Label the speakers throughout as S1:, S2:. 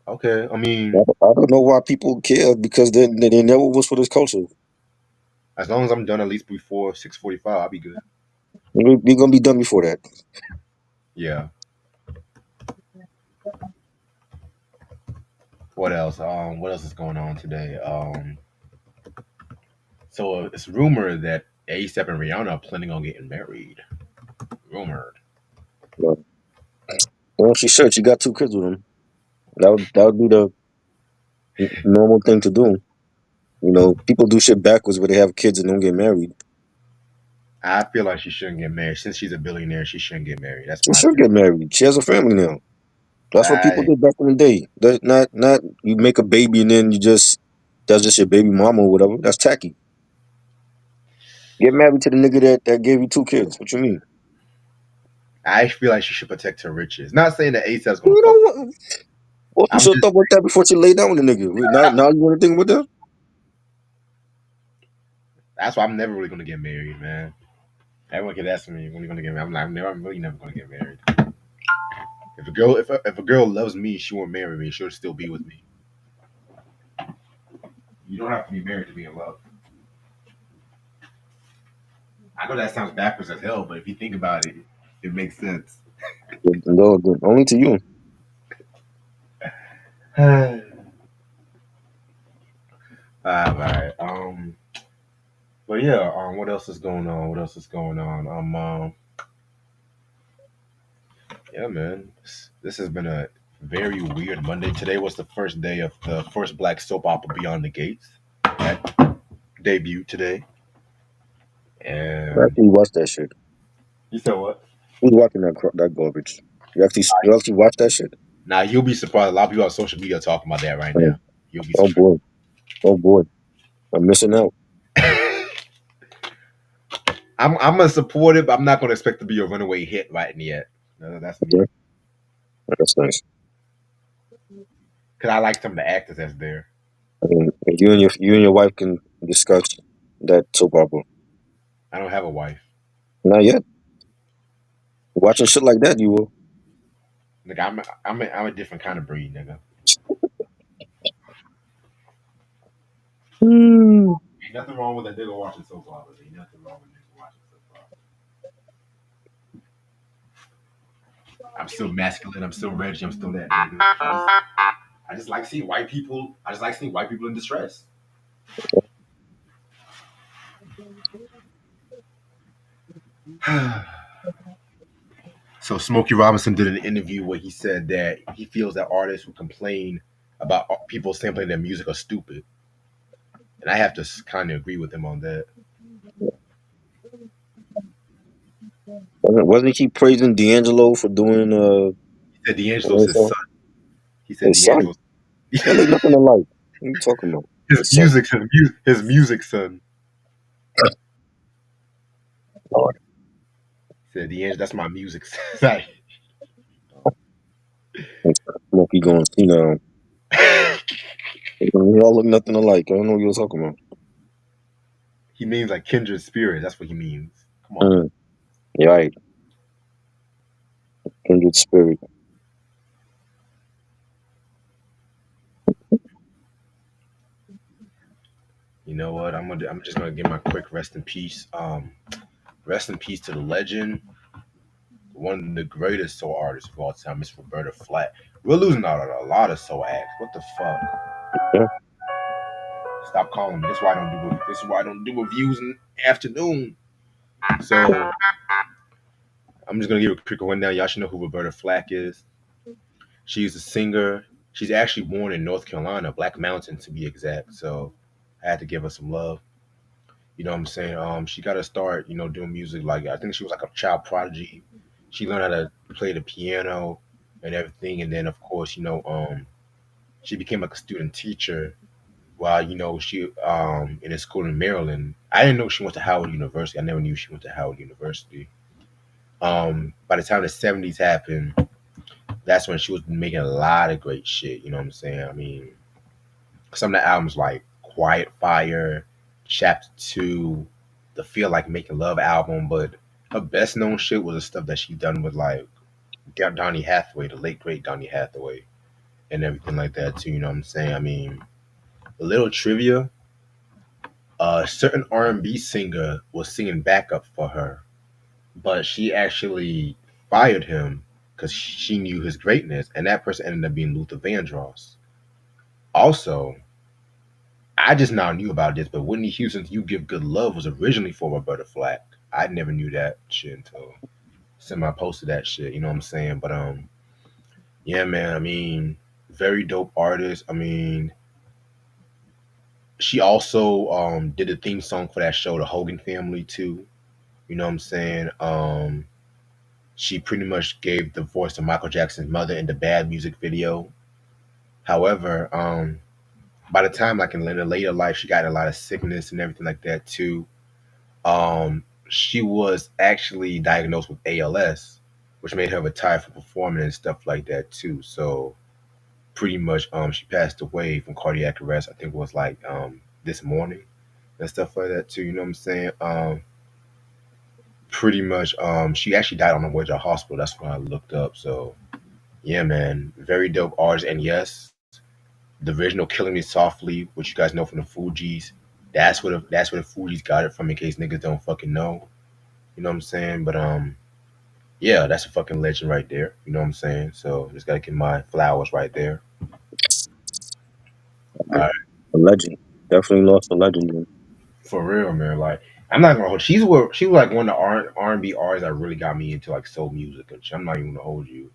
S1: Okay, I
S2: I
S1: mean,
S2: I don't know why people care because they never was for this culture.
S1: as long as I'm done at least before 6:45, I'll be good.
S2: We're gonna be done before that.
S1: Yeah. What else? What else is going on today? So it's rumored that A$AP and Rihanna are planning on getting married. Rumored.
S2: But, well, she said she got 2 kids with him. That would be the normal thing to do. People do shit backwards where they have kids and don't get married.
S1: I feel like she shouldn't get married since she's a billionaire. She shouldn't get married. That's
S2: She
S1: my
S2: should
S1: opinion.
S2: get married. She has a family now. That's what people
S1: I
S2: did back in the day. That not you make a baby and then that's just your baby mama or whatever. That's tacky. Get married to the nigga that gave you 2 kids. What you mean?
S1: I feel like she should protect her riches. Not saying that A$AP's gonna
S2: You
S1: fuck.
S2: know what? Well, you
S1: I'm
S2: should have
S1: just
S2: thought about that before you lay down with the nigga. Now you want to think about that?
S1: that's why I'm never really gonna get married, man. Everyone kept asking me when you gonna get married. I'm like, I'm really never gonna get married. If a girl loves me, she won't marry me. She'll still be with me. You don't have to be married to be in love. I know that sounds backwards as hell, but if you think about it, it makes sense.
S2: No, only to you.
S1: Alright. But yeah. What else is going on? What else is going on? Yeah, man. This has been a very weird Monday. Today was the first day of the first black soap opera Beyond the Gates that debuted today.
S2: I
S1: And
S2: actually watched that shit.
S1: you said what?
S2: Who's watching that garbage? You actually watch that shit?
S1: Now you'll be surprised. A lot of people on social media are talking about that right
S2: Oh,
S1: now. You'll be
S2: oh
S1: surprised.
S2: boy, oh boy, I'm missing out.
S1: I'm gonna support it, but I'm not gonna expect to be a runaway hit right yet. No, that's
S2: Yeah,
S1: me.
S2: that's nice.
S1: Cause I like some of the actors that's there.
S2: I mean, you and your wife can discuss that soap opera.
S1: I don't have a wife.
S2: Not yet. Watching shit like that, you will.
S1: Like I'm a different kind of breed, nigga.
S2: Hmm.
S1: Ain't nothing wrong with a nigga watching soap operas. Ain't nothing wrong with a nigga watching soap operas. I'm still masculine. I'm still Reggie. I'm still that nigga. I just like seeing white people. I just like seeing white people in distress. So Smokey Robinson did an interview where he said that he feels that artists who complain about people sampling their music are stupid, and I have to kind of agree with him on that.
S2: Wasn't he praising D'Angelo for doing
S1: He said D'Angelo's
S2: what
S1: his
S2: is
S1: son. He said
S2: his son?
S1: D'Angelo's
S2: That ain't nothing alike. What are you talking about?
S1: his
S2: His son.
S1: music, his music son.
S2: Lord,
S1: He said D'Angelo, that's my music son.
S2: Smokey going see now. We all look nothing alike. I don't know what you're talking about.
S1: He means like kindred spirit. That's what he means. Come on, man.
S2: Mm, yeah, right. Kindred spirit.
S1: You know what? I'm just gonna give my quick rest in peace. Rest in peace to the legend, one of the greatest soul artists of all time, Miss Roberta Flack. We're losing out on a lot of soul acts. What the fuck?
S2: Yeah.
S1: Stop calling me. This is why I don't do reviews in the afternoon. So I'm just gonna give a quick rundown. Y'all should know who Roberta Flack is. She's a singer. She's actually born in North Carolina, Black Mountain to be exact. So I had to give her some love. You know what I'm saying? She got to start, doing music. Like I think she was like a child prodigy. She learned how to play the piano and everything, and then of course, she became like a student teacher while she in a school in Maryland. I didn't know she went to Howard University. I never knew she went to Howard University. By the time the '70s happened, that's when she was making a lot of great shit. You know what I'm saying? I mean, some of the albums like Quiet Fire, Chapter Two, the Feel Like Making Love album, but her best known shit was the stuff that she done with like Donny Hathaway, the late great Donny Hathaway. and everything like that too. You know what I'm saying? I mean, a little trivia: a certain R&B singer was singing backup for her, but she actually fired him because she knew his greatness, and that person ended up being Luther Vandross. Also, I just now knew about this, but Whitney Houston's "You Give Good Love" was originally for Roberta Flack. I never knew that shit until somebody posted that shit. You know what I'm saying? But yeah, man. I mean, very dope artist. I mean, she also did the theme song for that show, The Hogan Family, too. You know what I'm saying? She pretty much gave the voice to Michael Jackson's mother in the Bad music video. However, by the time like in her later life, she got a lot of sickness and everything like that too. She was actually diagnosed with ALS, which made her retire from performing and stuff like that too. So pretty much, she passed away from cardiac arrest. I think it was like this morning and stuff like that too. You know what I'm saying? Pretty much, she actually died on the way to the hospital. That's what I looked up. So yeah, man, very dope artist. And yes, the original "Killing Me Softly," which you guys know from the Fugees, that's where the Fugees got it from. In case niggas don't fucking know, you know what I'm saying? But yeah, that's a fucking legend right there. You know what I'm saying? So just gotta give my flowers right there. All right,
S2: A legend. Definitely lost a legend. Man.
S1: for real, man. Like I'm not gonna hold. She was like one of the R&B artists that really got me into like soul music and shit. I'm not even gonna hold you.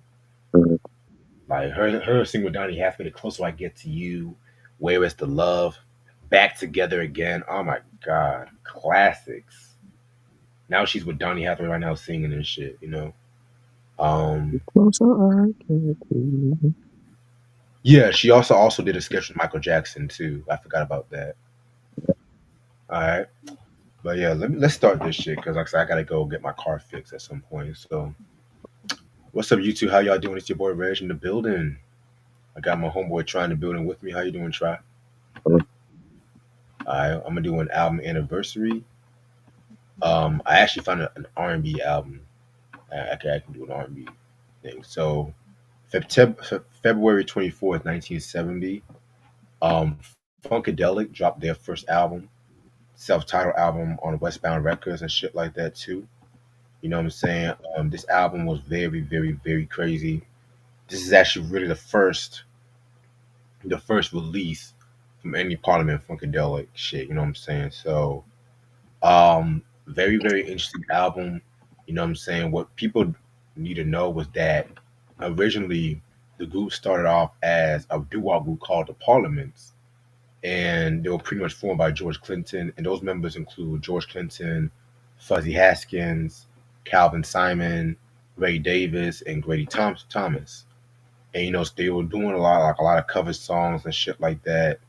S2: Mhm.
S1: Like her single Donny Hathaway, "The Closer I Get to You," "Where Is the Love," "Back Together Again." Oh my god, classics. Now she's with Donny Hathaway right now singing and shit. You know.
S2: Closer I get to you.
S1: Yeah, she also did a sketch with Michael Jackson too. I forgot about that. All right, but yeah, let's start this shit because like I said, I gotta go get my car fixed at some point. So what's up, you two? How y'all doing? It's your boy Reg in the building. I got my homeboy trying the building with me. How you doing, Try?
S2: Uh,
S1: All right, I'm gonna do an album anniversary. I actually found an R&B album. I can do an R&B thing. So February 24th, 1970. Funkadelic dropped their first album, self-titled album on Westbound Records and shit like that too. You know what I'm saying? This album was very, very, very crazy. This is actually really the first release from any Parliament Funkadelic shit. You know what I'm saying? So, very, very interesting album. You know what I'm saying? What people need to know was that originally the group started off as a doo-wop group called the Parliaments, and they were pretty much formed by George Clinton, and those members include George Clinton, Fuzzy Haskins, Calvin Simon, Ray Davis, and Grady Thomas. And they were doing a lot of cover songs and shit like that.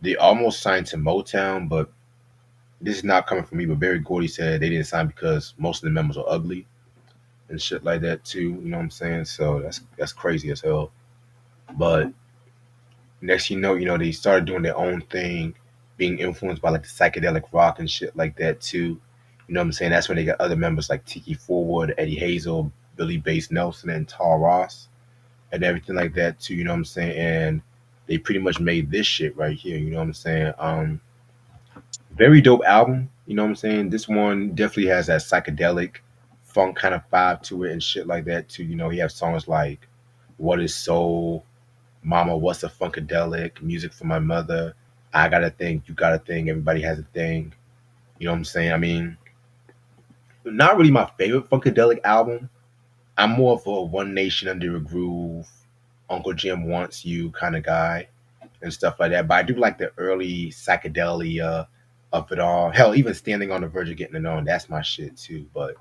S1: They almost signed to Motown, but this is not coming from me. But Barry Gordy said they didn't sign because most of the members are ugly and shit like that too. You know what I'm saying? So that's crazy as hell. But next they started doing their own thing, being influenced by like the psychedelic rock and shit like that too. You know what I'm saying? That's when they got other members like Tiki Forward, Eddie Hazel, Billy Bass Nelson, and Tall Ross, and everything like that too. You know what I'm saying? And they pretty much made this shit right here. You know what I'm saying? Very dope album. You know what I'm saying? This one definitely has that psychedelic funk kind of vibe to it and shit like that too. He has songs like "What Is Soul," "Mama, What's a Funkadelic," "Music for My Mother," "I Got a Thing," "You Got a Thing," "Everybody Has a Thing." You know what I'm saying? I mean, not really my favorite Funkadelic album. I'm more of a One Nation Under a Groove, Uncle Jim Wants You kind of guy and stuff like that. But I do like the early psychedelia of it all. Hell, even Standing on the Verge of Getting It On, that's my shit too. But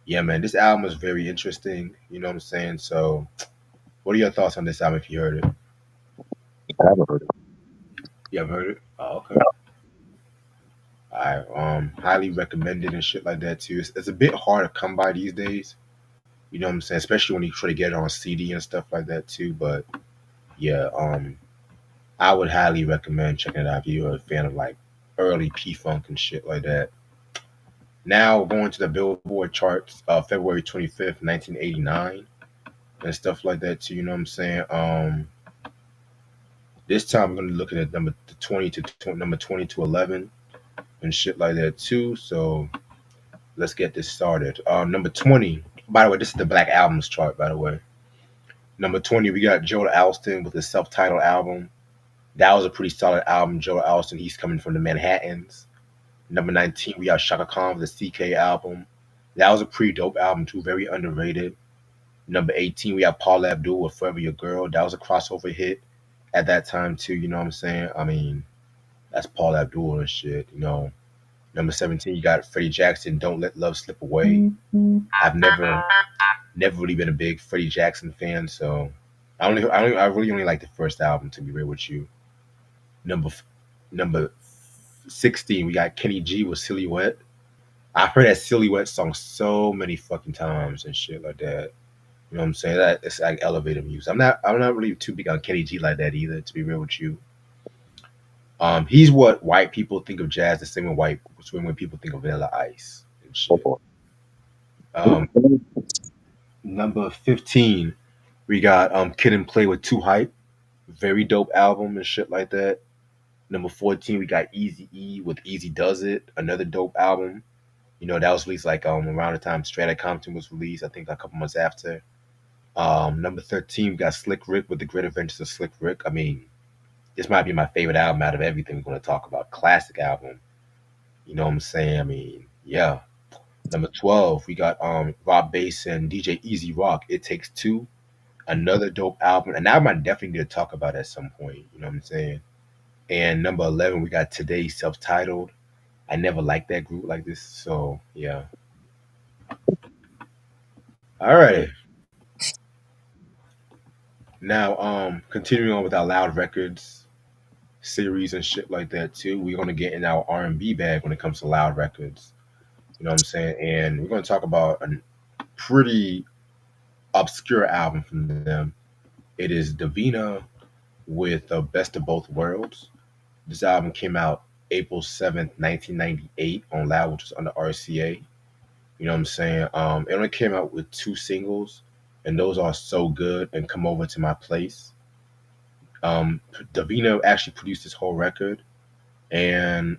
S1: yeah, man, this album is very interesting. You know what I'm saying? So, what are your thoughts on this album if you heard it?
S2: I haven't heard
S1: You ever heard it? Oh, okay. I highly recommend it and shit like that too. It's a bit hard to come by these days. You know what I'm saying? Especially when you try to get it on CD and stuff like that too. But yeah, I would highly recommend checking it out if you're a fan of like early P Funk and shit like that. Now going to the Billboard charts, February 25th, 1989, and stuff like that too. You know what I'm saying? This time we're gonna be looking at number 20 number 20 to 11 and shit like that too. So let's get this started. Number 20. By the way, this is the Black Albums chart. By the way, number 20 we got Joel Alston with his self-titled album. That was a pretty solid album. Joel Alston, he's coming from the Manhattans. Number 19 we got Shaka Khan with the CK album. That was a pretty dope album too, very underrated. Number 18 we got Paul Abdul with Forever Your Girl. That was a crossover hit at that time too. You know what I'm saying? I mean, that's Paul Abdul and shit. You know. Number 17, you got Freddie Jackson, Don't Let Love Slip Away. I've never really been a big Freddie Jackson fan, so I really only like the first album to be real with you. Number number 16, we got Kenny G with Silhouette. I've heard that Silhouette song so many fucking times and shit like that. You know what I'm saying? That it's like elevator music. I'm not really too big on Kenny G like that either, to be real with you. He's what white people think of jazz the same when people think of Vanilla Ice and shit. Um, number 15, we got Kid and Play with Too Hype, very dope album and shit like that. Number 14, we got Easy E with Easy Does It, another dope album. You know, that was released like around the time Straight Compton was released, I think a couple months after. Number 13, we got Slick Rick with The Great Adventures of Slick Rick. I mean, this might be my favorite album out of everything we're going to talk about. Classic album. You know what I'm saying? I mean, yeah. Number 12, we got Rob Bass and DJ Easy Rock. It Takes Two, another dope album. And that album I definitely need to talk about at some point. You know what I'm saying? And number 11, we got Today Self Titled. I never liked that group like this. So, yeah. All right. Now, continuing on with our Loud Records series and shit like that too. We're gonna get in our R&B bag when it comes to Loud Records. You know what I'm saying? And we're gonna talk about a pretty obscure album from them. It is Davina with Best of Both Worlds. This album came out April 7th, 1998 on Loud, which was under RCA. You know what I'm saying? It only came out with two singles, and those are So Good and Come Over to My Place. Davina actually produced this whole record, and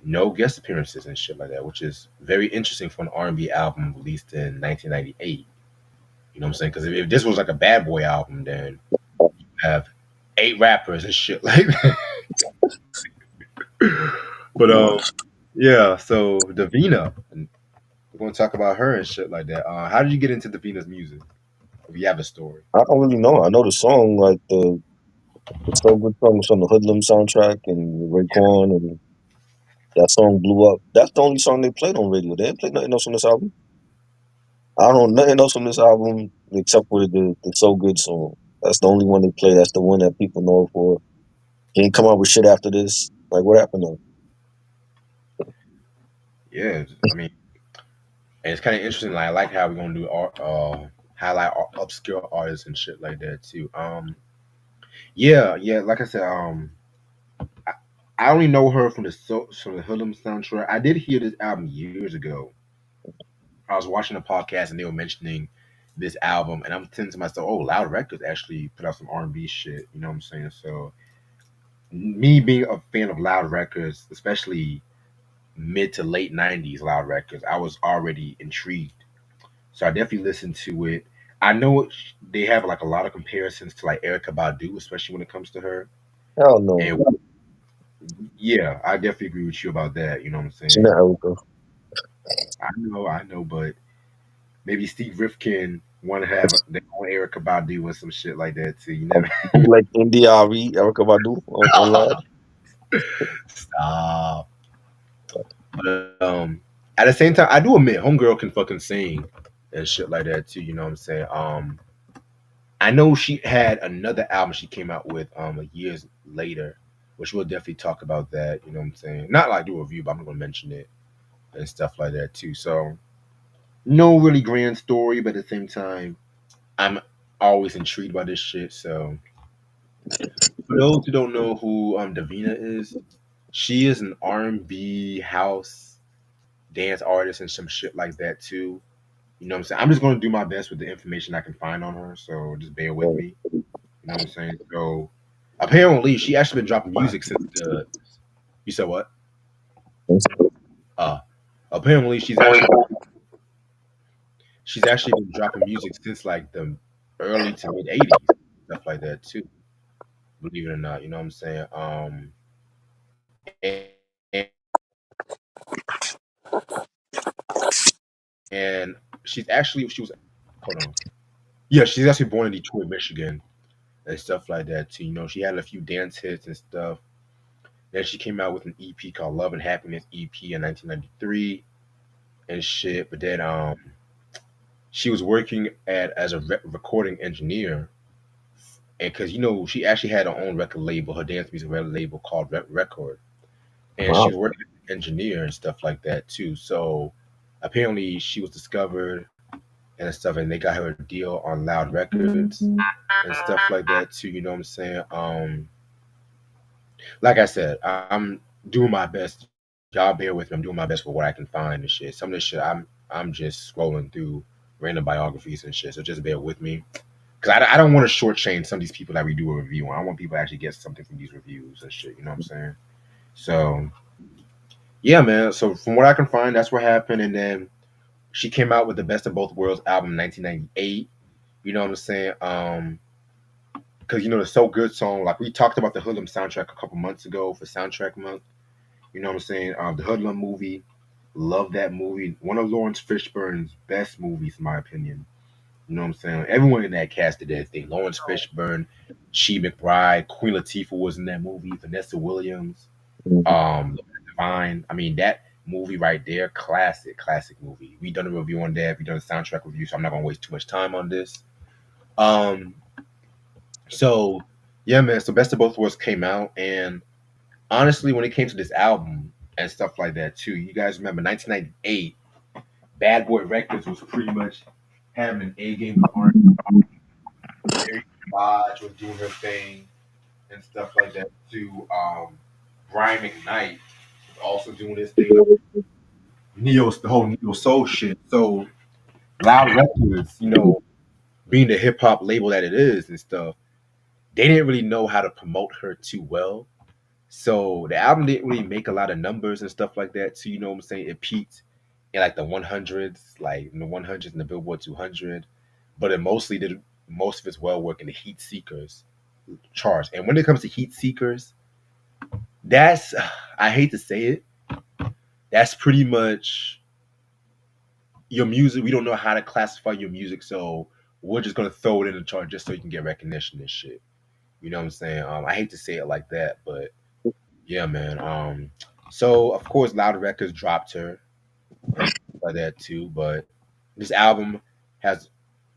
S1: no guest appearances and shit like that, which is very interesting for an R&B album released in 1998. You know what I'm saying? Because if this was like a Bad Boy album, then you have eight rappers and shit like that. But yeah. So Davina, we're gonna talk about her and shit like that. How did you get into Davina's music? If you have a story.
S2: I don't really know. I know the song, like the So Good song was from the Hoodlum soundtrack and Raekwon, and that song blew up. That's the only song they played on radio. They didn't play nothing else on this album. I don't know nothing else from this album except for the So Good song. That's the only one they play. That's the one that people know for. He ain't come out with shit after this. Like what happened though?
S1: Yeah, I mean, and it's kind of interesting. Like I like how we're gonna do art, highlight obscure artists and shit like that too. Yeah, yeah. Like I said, I, I only know her from the Hoodlum soundtrack. I did hear this album years ago. I was watching a podcast and they were mentioning this album, and I'm thinking to myself, "Oh, Loud Records actually put out some R&B shit." You know what I'm saying? So, me being a fan of Loud Records, especially mid to late '90s Loud Records, I was already intrigued. So I definitely listened to it. I know they have like a lot of comparisons to like Erica Badu, especially when it comes to her.
S2: Hell no.
S1: And yeah, I definitely agree with you about that. You know what I'm
S2: She
S1: saying?
S2: not Erica.
S1: I know, but maybe Steve Rifkin want to have their own Erica Badu or some shit like that too. You never
S2: Be like India Erica Badu on Loud.
S1: stop. But at the same time, I do admit, Homegirl can fucking sing and shit like that too. You know what I'm saying? I know she had another album she came out with years later, which we'll definitely talk about that. You know what I'm saying? Not like do a review, but I'm gonna mention it and stuff like that too. So no really grand story, but at the same time, I'm always intrigued by this shit. So for those who don't know who Davina is, she is an R&B house dance artist and some shit like that too. You know what I'm saying? I'm just gonna do my best with the information I can find on her, so just bear with me. You know what I'm saying? So apparently, she actually been dropping music since the. You said what? Uh, apparently, she's actually been dropping music since like the early to mid '80s, stuff like that too. Believe it or not, you know what I'm saying? And she was hold on. Yeah, she's actually born in Detroit, Michigan, and stuff like that too. You know, she had a few dance hits and stuff. Then she came out with an EP called Love and Happiness EP in 1993 and shit. But then she was working at as a recording engineer, and because you know she actually had her own record label, her dance music record label called Record, and she
S2: Wow.
S1: was working as an engineer and stuff like that too. So apparently she was discovered and stuff, and they got her a deal on Loud Records and stuff like that too. You know what I'm saying? Like I said, I'm doing my best. Y'all bear with me. I'm doing my best for what I can find and shit. Some of this shit, I'm just scrolling through random biographies and shit. So just bear with me, because I don't want to shortchange some of these people that we do a review on. I want people to actually get something from these reviews and shit. You know what I'm saying? So yeah, man. So from what I can find, that's what happened. And then she came out with the Best of Both Worlds album in 1998. You know what I'm saying? Because you know the So Good song, like we talked about the Hoodlum soundtrack a couple months ago for soundtrack month. You know what I'm saying? The Hoodlum movie, love that movie. One of Lawrence Fishburne's best movies, in my opinion. You know what I'm saying? Everyone in that cast did their thing. Lawrence Fishburne, She McBride, Queen Latifah was in that movie. Vanessa Williams,
S2: Mhm.
S1: Divine. I mean that movie right there, classic, classic movie. We done a review on that. We done a soundtrack review, so I'm not gonna waste too much time on this. Um, so yeah, man. So Best of Both Worlds came out, and honestly, when it came to this album and stuff like that too, you guys remember 1998, Bad Boy Records was pretty much having an A game with R. Mary Blige was doing her thing and stuff like that too. Brian McKnight was also doing his thing. Neo's the whole Neo Soul shit. So Loud Records, you know, being the hip hop label that it is and stuff, they didn't really know how to promote her too well. So the album didn't really make a lot of numbers and stuff like that. So you know what I'm saying? It peaked in like the 100s, like in the 100s and the Billboard 200, but it mostly did most of its well work in the Heat Seekers charts. And when it comes to Heat Seekers, that's I hate to say it, that's pretty much your music. We don't know how to classify your music, so we're just gonna throw it in the chart just so you can get recognition and shit. You know what I'm saying? I hate to say it like that, but yeah, man. So of course, Loud Records dropped her and stuff like that too. But this album has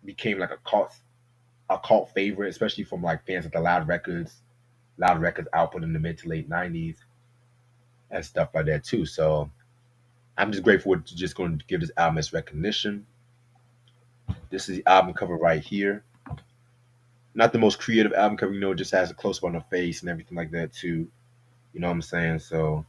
S1: became like a cult favorite, especially from like fans of the Loud Records output in the mid to late '90s and stuff like that too. So I'm just grateful to just going to give this album its recognition. This is the album cover right here. Not the most creative album cover, you know, it just has a close up on the face and everything like that too. You know what I'm saying? So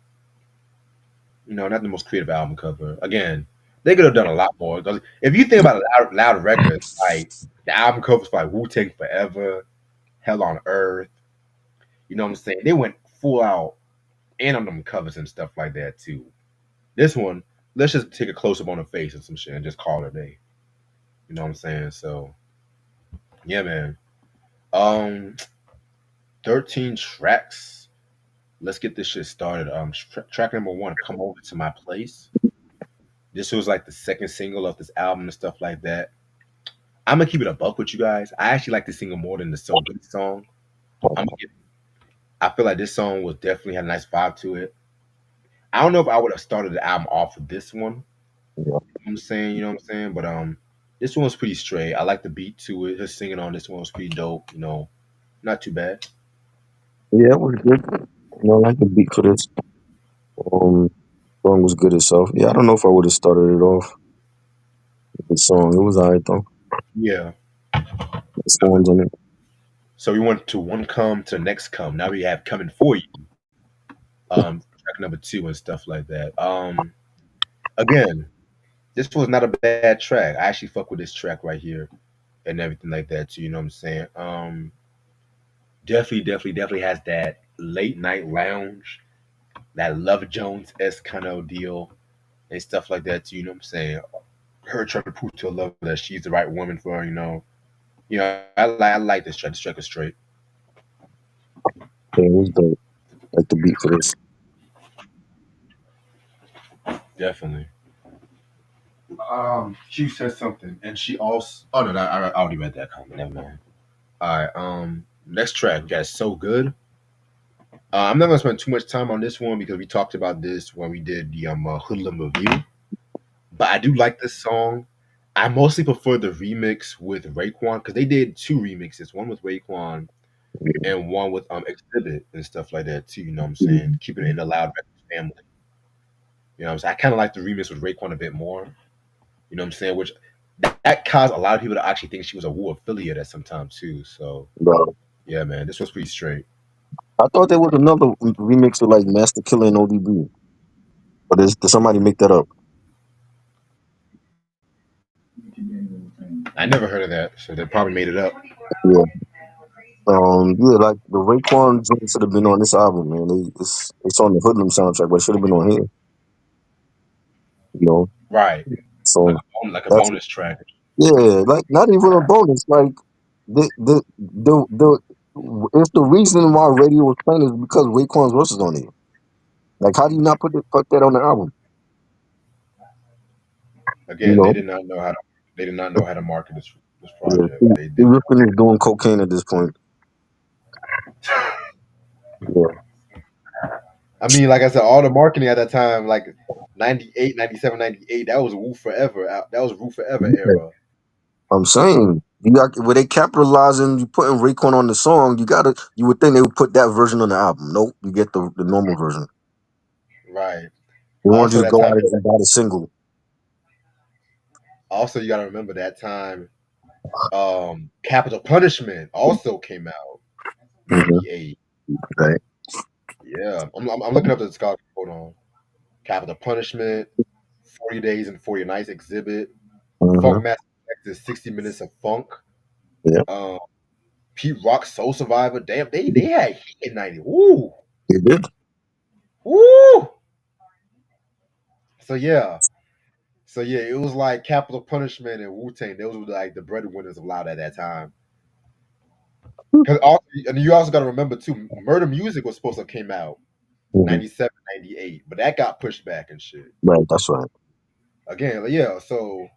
S1: not the most creative album cover. Again, they could have done a lot more. Because if you think about Loud Records, like the album covers for like Wu Tang Forever, Hell on Earth, you know what I'm saying? They went full out and on them covers and stuff like that too. This one, let's just take a close up on the face and some shit and just call it a day. You know what I'm saying? So yeah, man. Um, 13 tracks. Let's get this shit started. Track number one, "Come Over to My Place." This was like the second single of this album and stuff like that. I'm gonna keep it a buck with you guys. I actually like this single more than the "So Good" song. I'm gonna give, I feel like this song was definitely had a nice vibe to it. I don't know if I would have started the album off with this one.
S2: Yeah,
S1: I'm saying, you know what I'm saying, but this one was pretty straight. I like the beat to it. Her singing on this one was pretty dope. Not too bad.
S2: yeah, it was good. I like the beat for this. Um, song was good itself. Yeah, I don't know if I would have started it off with the song. It was alright though.
S1: Yeah.
S2: The songs on it.
S1: So we went to one come to the next come. Now we have coming for you. Track number two and stuff like that. Again, this was not a bad track. I actually fuck with this track right here and everything like that too. You know what I'm saying? definitely has that late night lounge, that Love Jones esque kind of deal and stuff like that. Too, you know what I'm saying? Her trying to prove to a lover that she's the right woman for her. I like this track. This track is straight.
S2: Yeah, it was dope. Like the beat for this.
S1: Definitely. She said something, and she also. Oh no, I already read that comment. Never mind. All right. Next track, we got So Good. I'm not gonna spend too much time on this one because we talked about this when we did the Hoodlum review. But I do like this song. I mostly prefer the remix with Raekwon because they did two remixes, one with Raekwon and one with Exhibit and stuff like that too. You know what I'm saying? Keeping it in the Loud Records family. You know what I'm saying? I kind of like the remix with Raekwon a bit more. You know what I'm saying? Which that caused a lot of people to actually think she was a Wu affiliate at some time too. So
S2: Bro,
S1: yeah, man, this was pretty straight.
S2: I thought there was another remix with like Master Killer and ODB, but did somebody make that up?
S1: I never heard of that, so they probably made it up.
S2: Yeah. Yeah, like the Raekwon joint should have been on this album, man. It's on the Hoodlum soundtrack, but it should have been on here. You know,
S1: Right, like
S2: so
S1: like a
S2: that's
S1: bonus track.
S2: yeah, like not even a bonus. Like the it's the reason why radio was playing is because Raekwon's verse is on it. Like, how do you not put that on the album? You
S1: Again,
S2: know,
S1: they did not know how to market this
S2: yeah,
S1: project. They
S2: he
S1: did.
S2: Rifkin is doing cocaine at this point. Yeah,
S1: I mean, like I said, all the marketing at that time, like 98, 97, 98, that was Wu Forever. That was Wu Forever
S2: yeah.
S1: era.
S2: I'm saying you got where they capitalizing. You putting Raekwon on the song. You would think they would put that version on the album. Nope, you get the normal version.
S1: Right.
S2: They want you
S1: Also
S2: to
S1: that
S2: go
S1: time,
S2: out and buy the single.
S1: also you got to remember that time. Capital Punishment also came out
S2: Hmm.
S1: 98.
S2: Right.
S1: Yeah, I'm looking up the discography. Hold on. Capital Punishment, 40 Days and 40 Nights Exhibit,
S2: Hmm.
S1: Funk Master Texas, 60 Minutes of Funk,
S2: Yeah,
S1: um, Pete Rock Soul Survivor. Damn, they had heat in 90. Woo!
S2: they did.
S1: Woo! So yeah. So yeah, it was like Capital Punishment and Wu Tang. Those were like the breadwinners of Loud at that time. Cause also, and you also got to remember too, Murder Music was supposed to have came out
S2: Hmm.
S1: 97, 98, but that got pushed back and shit.
S2: Right. That's right.
S1: Again, like, yeah. So,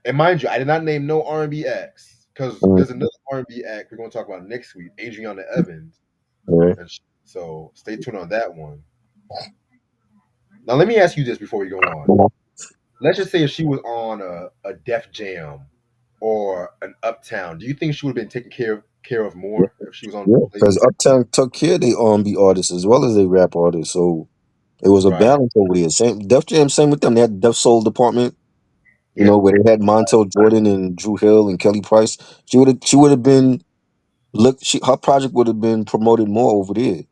S1: and mind you, I did not name no R&B acts because
S2: Mm.
S1: there's another R&B act we're gonna talk about next week, Adriana Evans.
S2: Right.
S1: So stay tuned on that one. Now let me ask you this before we go on.
S2: Mhm.
S1: Let's just say if she was on a Def Jam or an Uptown, do you think she would have been taken care of
S2: Yeah,
S1: more if she was on
S2: yeah.
S1: the
S2: Because
S1: label?
S2: Uptown took care of the R&B artists as well as they rap artists, so it was a
S1: Right.
S2: balance over there. Same Def Jam, same with them. They had Def Soul department. You
S1: Yeah.
S2: know, where they had Montel Jordan and Drew Hill and Kelly Price. She would have been her project would have been promoted more over there.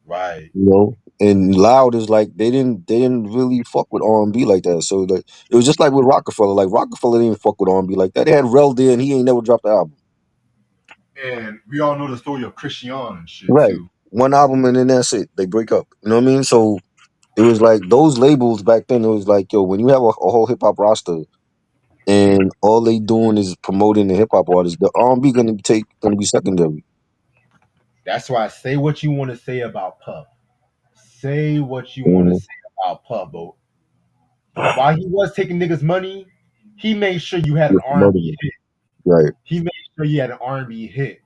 S1: Right.
S2: You know, and Loud is like they didn't really fuck with R&B like that. So like it was just like with Rockefeller. Like Rockefeller didn't fuck with R&B like that. They had Rel there and he ain't never dropped the album.
S1: And we all know the story of Christian and shit
S2: Right.
S1: too.
S2: One album and then that's it. They break up. You know what I mean? So it was like those labels back then. It was like, yo, when you have a whole hip hop roster and all they doing is promoting the hip hop artists, the R&B gonna be secondary.
S1: That's why I say what you want to say about Puff. Say what you want to
S2: Mhm.
S1: say about Puff, but while he was taking niggas' money, he made sure you had
S2: Yeah,
S1: an R&B
S2: promoting it.
S1: hit.
S2: Right.
S1: He made sure you had an R&B hit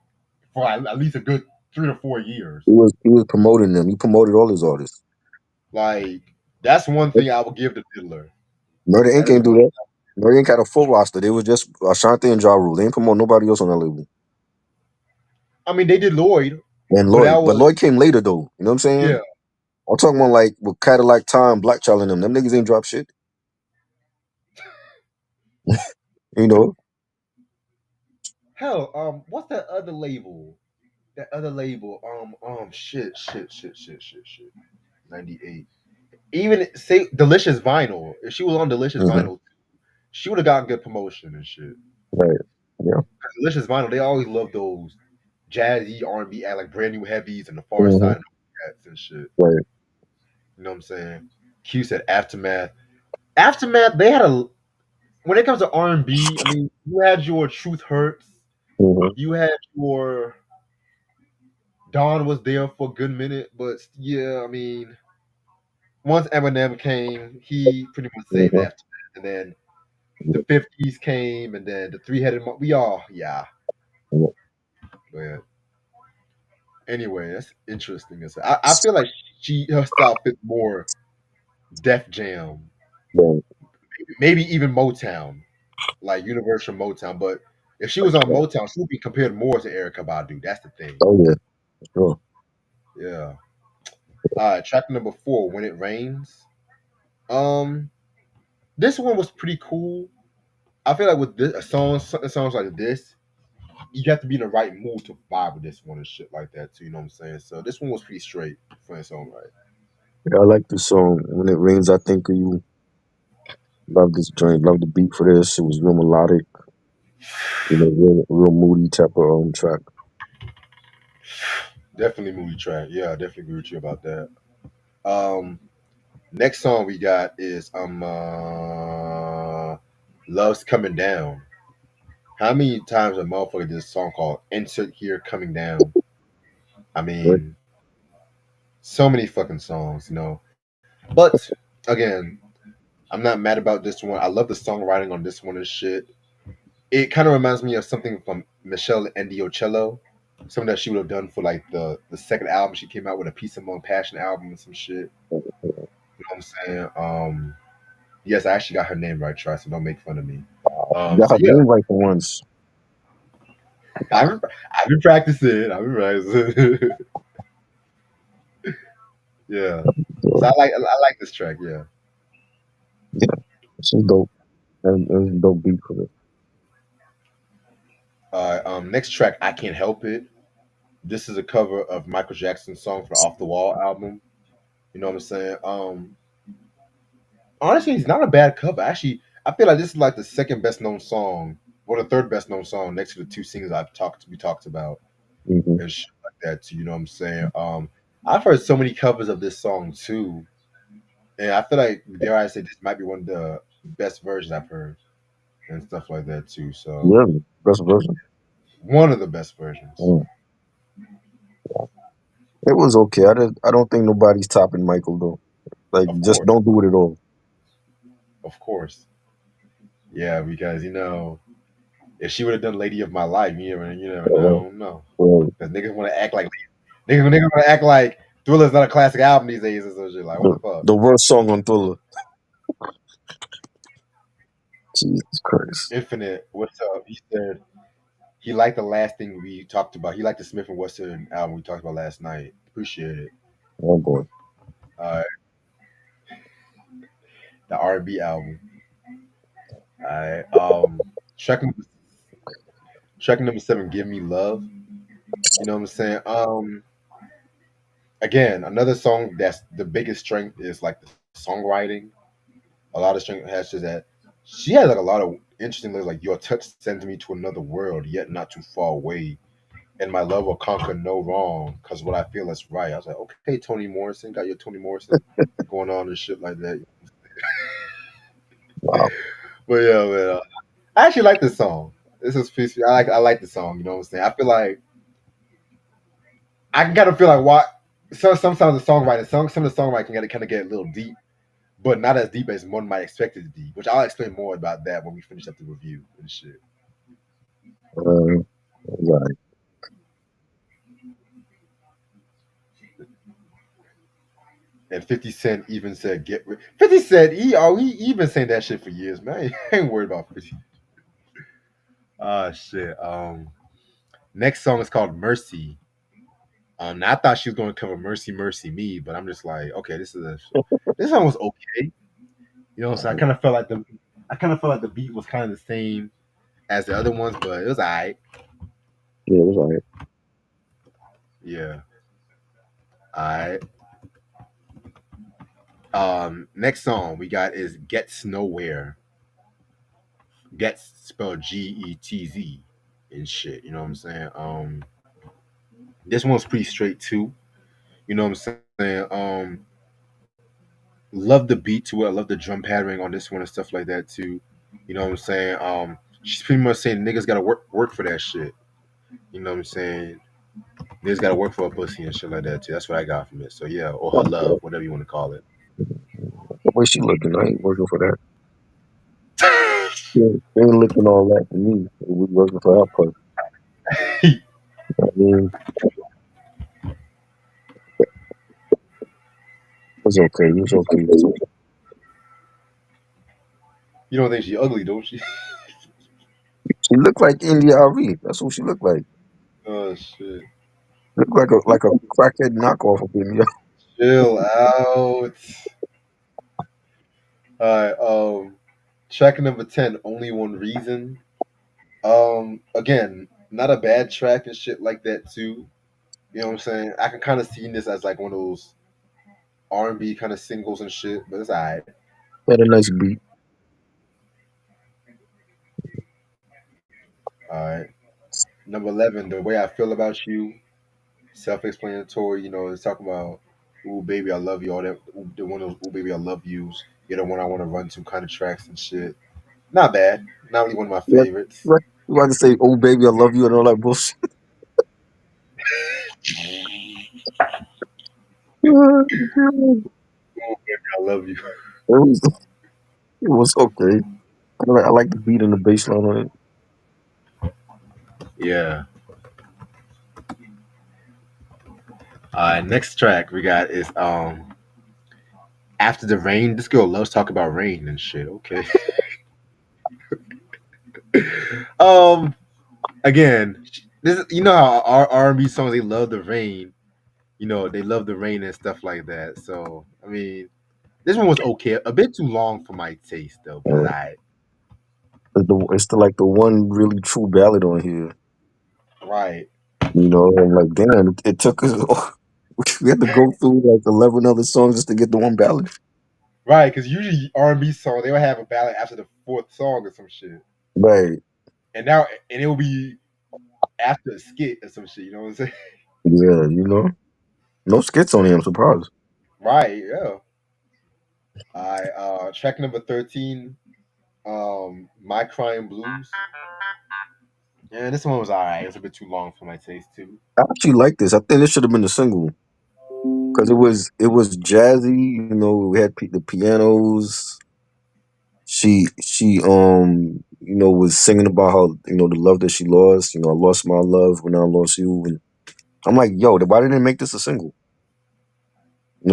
S1: for at least a good 3 or 4 years.
S2: He was promoting them. He promoted all his artists.
S1: Like that's one thing I would give to Diddler.
S2: Murder
S1: That
S2: Inc.
S1: is
S2: ain't do
S1: one.
S2: that. Murder Inc. had a full roster. They was just Ashanti and Ja Rule. They ain't promote nobody else on that label.
S1: I mean, they did Lloyd,
S2: And
S1: but that
S2: Lloyd. But
S1: was
S2: Lloyd came later though. You know what I'm
S1: yeah.
S2: saying? I'm talking about like with Cadillac Time, Black Child and them. Them niggas ain't drop shit. You know?
S1: Hell, what's that other label? That other label, shit. 98. Even say Delicious Vinyl. If she was on Delicious
S2: Hmm.
S1: Vinyl, she would have gotten good promotion and shit.
S2: Right. Yeah.
S1: Delicious Vinyl, they always love those. jazzy R&B, act like brand new heavies and the far
S2: Mm-hmm.
S1: side and cats and shit.
S2: Right.
S1: You know what I'm saying? Q said aftermath. Aftermath, they had a when it comes to R&B. I mean, you had your Truth Hurts,
S2: Mm-hmm.
S1: you had your Dawn was there for a good minute, but yeah, I mean, once Eminem came, he pretty much saved
S2: Mm-hmm.
S1: aftermath, and then the '50s came, and then the we all yeah.
S2: Yeah.
S1: But anyway, that's interesting. I feel like her style fits more Def Jam,
S2: Right.
S1: maybe even Motown, like Universal Motown. But if she was on Motown, she would be compared more to Erica Badu. That's the thing.
S2: Oh yeah. Sure.
S1: Yeah. All right, track number 4, When It Rains. Um, this one was pretty cool. I feel like with this, certain songs like this, you have to be in the right mood to vibe with this one and shit like that too. You know what I'm saying? So this one was pretty straight for its own right.
S2: Yeah, I like the song. When it rains, I think of you. Love this joint. Love the beat for this. It was real melodic. Real moody type of track.
S1: Definitely movie track. Yeah, I definitely agree with you about that. Um, Next song we got is Love's Coming Down. How many times a motherfucker did a song called Insert Here Coming Down? I
S2: Right?
S1: mean, so many fucking songs, you know. But again, I'm not mad about this one. I love the songwriting on this one and shit. It kind of reminds me of something from Michelle Endiocello, something that she would have done for like the second album she came out with, a Peace Among Passion album and some shit. You know what I'm saying? Yes, I actually got her name right, Try, so don't make fun of me.
S2: You got
S1: So
S2: her
S1: yeah,
S2: name right for once.
S1: I've been practicing. I've been practicing. Yeah.
S2: So,
S1: So I like this track. Yeah.
S2: yeah, this is dope. That's a dope beat for it.
S1: Next track, I Can't Help It. This is a cover of Michael Jackson's song for the Off the Wall album. You know what I'm saying? Honestly, it's not a bad cover. Actually, I feel like this is like the second best known song, or the third best known song next to the two singles we talked about
S2: Hmm.
S1: and shit like that too. You know what I'm saying? I've heard so many covers of this song too, and I feel like dare I say this might be one of the best versions I've heard and stuff like that too. So
S2: Yeah, best version.
S1: one of the best versions,
S2: Mm. It was okay. I don't think nobody's topping Michael though. Like,
S1: of
S2: just
S1: course,
S2: don't do it at all.
S1: of course, yeah, because if she would have done "Lady of My Life," you never
S2: Uh,
S1: know.
S2: well,
S1: Because niggas want to act like niggas want to act like Thriller's not a classic album these days and some shit. Like what
S2: the
S1: the fuck?
S2: the worst song on Thriller. Jesus Christ.
S1: Infinite, what's up? He said he liked the last thing we talked about. He liked the Smith and Wesson album we talked about last night. Appreciate it.
S2: Oh boy.
S1: Uh, the R&B album. Alright. Track number, track number 7, Give Me Love. You know what I'm saying? Again, another song that's the biggest strength is like the songwriting. A lot of strength has to that. She has like a lot of interesting lyrics like your touch sends me to another world, yet not too far away. And my love will conquer no wrong, cause what I feel is right. I was like, okay, Toni Morrison, got your Toni Morrison going on and shit like that.
S2: Wow.
S1: But yeah, man, I actually like this song. This is peaceful. I like the song. You know what I'm saying? I feel like I can kind of feel like what sometimes the songwriting, some of the songwriting can kind of get a little deep, but not as deep as one might expect it to be. Which I'll explain more about that when we finish up the review and shit.
S2: Right.
S1: And 50 Cent even said, "Get 50 Cent." He been saying that shit for years, man. I ain't worried about 50. Ah shit. Next song is called Mercy. Now I thought she was going to cover Mercy, Mercy Me, but I'm just like, okay, this song was okay. You know, so I kind of felt like the beat was kind of the same as the other ones, but it was alright.
S2: Yeah, it was alright.
S1: Yeah, alright. Next song we got is Gets Nowhere. Gets spelled Getz and shit. You know what I'm saying? This one's pretty straight too. You know what I'm saying? Love the beat to it. I love the drum patterning on this one and stuff like that too. You know what I'm saying? She's pretty much saying niggas gotta work for that shit. You know what I'm saying? Niggas gotta work for a pussy and shit like that too. That's what I got from it. So yeah, or her love, whatever you want to call it.
S2: The way she looking, I ain't working for that. She ain't looking all that for me. We working for her part. I mean, it's okay. It's okay.
S1: You don't think she ugly, don't she?
S2: She look like India Ari. That's what she look like.
S1: Oh shit.
S2: Look like a crackhead knockoff of India.
S1: Chill out. Alright, track number 10, Only One Reason. Again, not a bad track and shit like that too. You know what I'm saying? I can kind of see this as like one of those R&B kind of singles and shit, but it's alright.
S2: Had a nice beat.
S1: Alright. Number 11, The Way I Feel About You. Self-explanatory. You know, it's talking about, ooh baby, I love you. All that. Ooh, the one of those, ooh baby, I love yous. You're the one I want to run to kind of tracks and shit. Not bad. Not really one of my
S2: What?
S1: favorites.
S2: What? You about to say, "Oh baby, I love you" and all that bullshit? It
S1: Ooh baby, I love you.
S2: was it was okay. I like the beat and the bass line on it.
S1: Yeah. Next track we got is After the Rain. This girl loves talking about rain and shit. Okay. um. Again, this you know how R&B songs they love the rain. You know they love the rain and stuff like that. So I mean, this one was okay. A bit too long for my taste though, but it's
S2: Uh,
S1: alright.
S2: it's like the one really true ballad on here.
S1: Right.
S2: You know, I'm like, damn, it took us. We had to go through like 11 other songs just to get the one ballad.
S1: Right, because usually R&B song they will have a ballad after the fourth song or some shit,
S2: Right.
S1: and it will be after a skit or some shit. You know what I'm saying?
S2: Yeah, you know. No skits on here, I'm surprised.
S1: Right. Yeah. I track number 13, My Crying Blues. Yeah, this one was alright. It was a bit too long for my taste too.
S2: I actually like this. I think this should have been a single because it was jazzy. You know, we had the pianos. She was singing about how the love that she lost. I lost my love when I lost you, and I'm like, yo, why didn't they make this a single?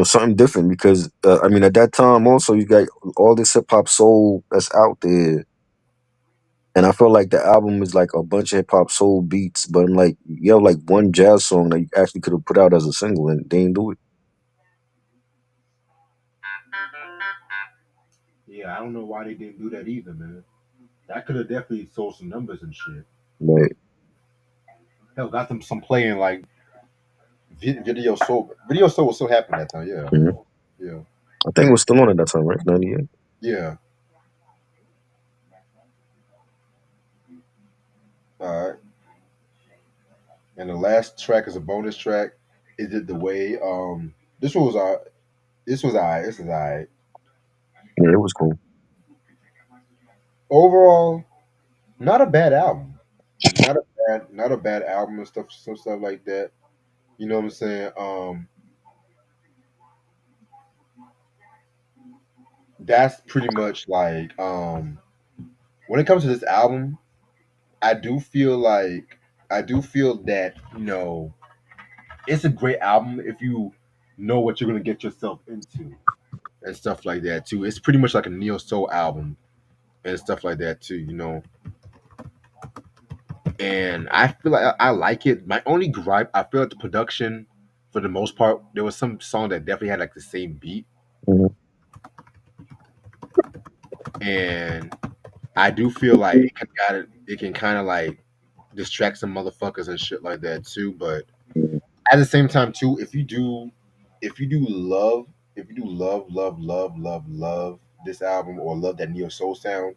S2: Something different because I mean, at that time also you got all this hip hop soul that's out there, and I feel like the album is like a bunch of hip hop soul beats, but I'm like, you have like one jazz song that you actually could have put out as a single, and they didn't do it.
S1: Yeah, I don't know why they didn't do that either, man. That could have definitely sold some numbers and shit.
S2: Right.
S1: Hell, got them some playing like video soul. Video soul was still happening that time. Yeah,
S2: Mhm.
S1: yeah,
S2: I think it was still on at that time, right? 98.
S1: yeah. All right. And the last track is a bonus track. Is it the way? This one was This was alright. This is alright.
S2: Yeah, it was cool.
S1: Overall, not a bad album. Not a bad album and stuff, some stuff like that. You know what I'm saying? That's pretty much like when it comes to this album, I do feel like I do feel that it's a great album if you know what you're gonna get yourself into and stuff like that too. It's pretty much like a neo soul album and stuff like that too. And I feel like I like it. My only gripe, I feel like the production, for the most part, there was some song that definitely had like the same beat,
S2: Hmm.
S1: and I do feel like it can kind of like distract some motherfuckers and shit like that too. But at the same time too, if you do love, if you do love this album or love that neo soul sound,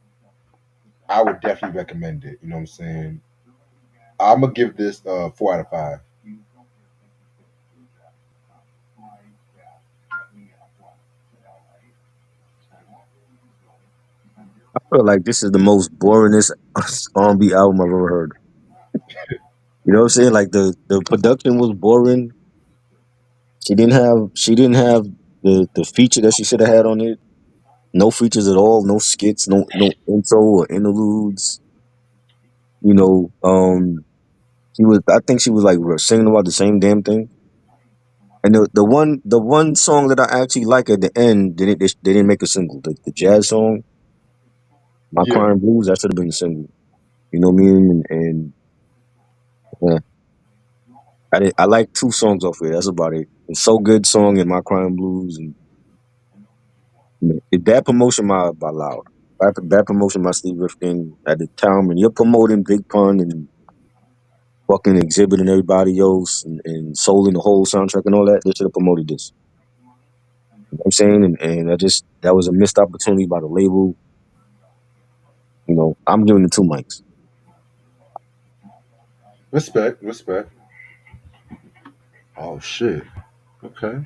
S1: I would definitely recommend it. You know what I'm saying? I'm gonna give this 4 out of 5.
S2: I feel like this is the most boringest R&B album I've ever heard. You know what I'm saying? Like the production was boring. She didn't have the feature that she should have had on it. No features at all. No skits. No intro or interludes. You know, she was. I think she was like singing about the same damn thing. And the one song that I actually like at the end, they didn't make a single. The jazz song, "My
S1: Yeah.
S2: Crying Blues," that should have been a single. You know what I mean? And yeah, I like two songs off of it. That's about it. It's So Good song and "My Crying Blues." And bad promotion by Loud. Bad promotion by Steve Rifkin at the time. And you're promoting Big Pun and fucking Exhibit and everybody else and Soul in the whole soundtrack and all that. They should have promoted this. You know what I'm saying? And I just that was a missed opportunity by the label. You know, I'm giving it two mics.
S1: Respect, respect. Oh shit. Okay.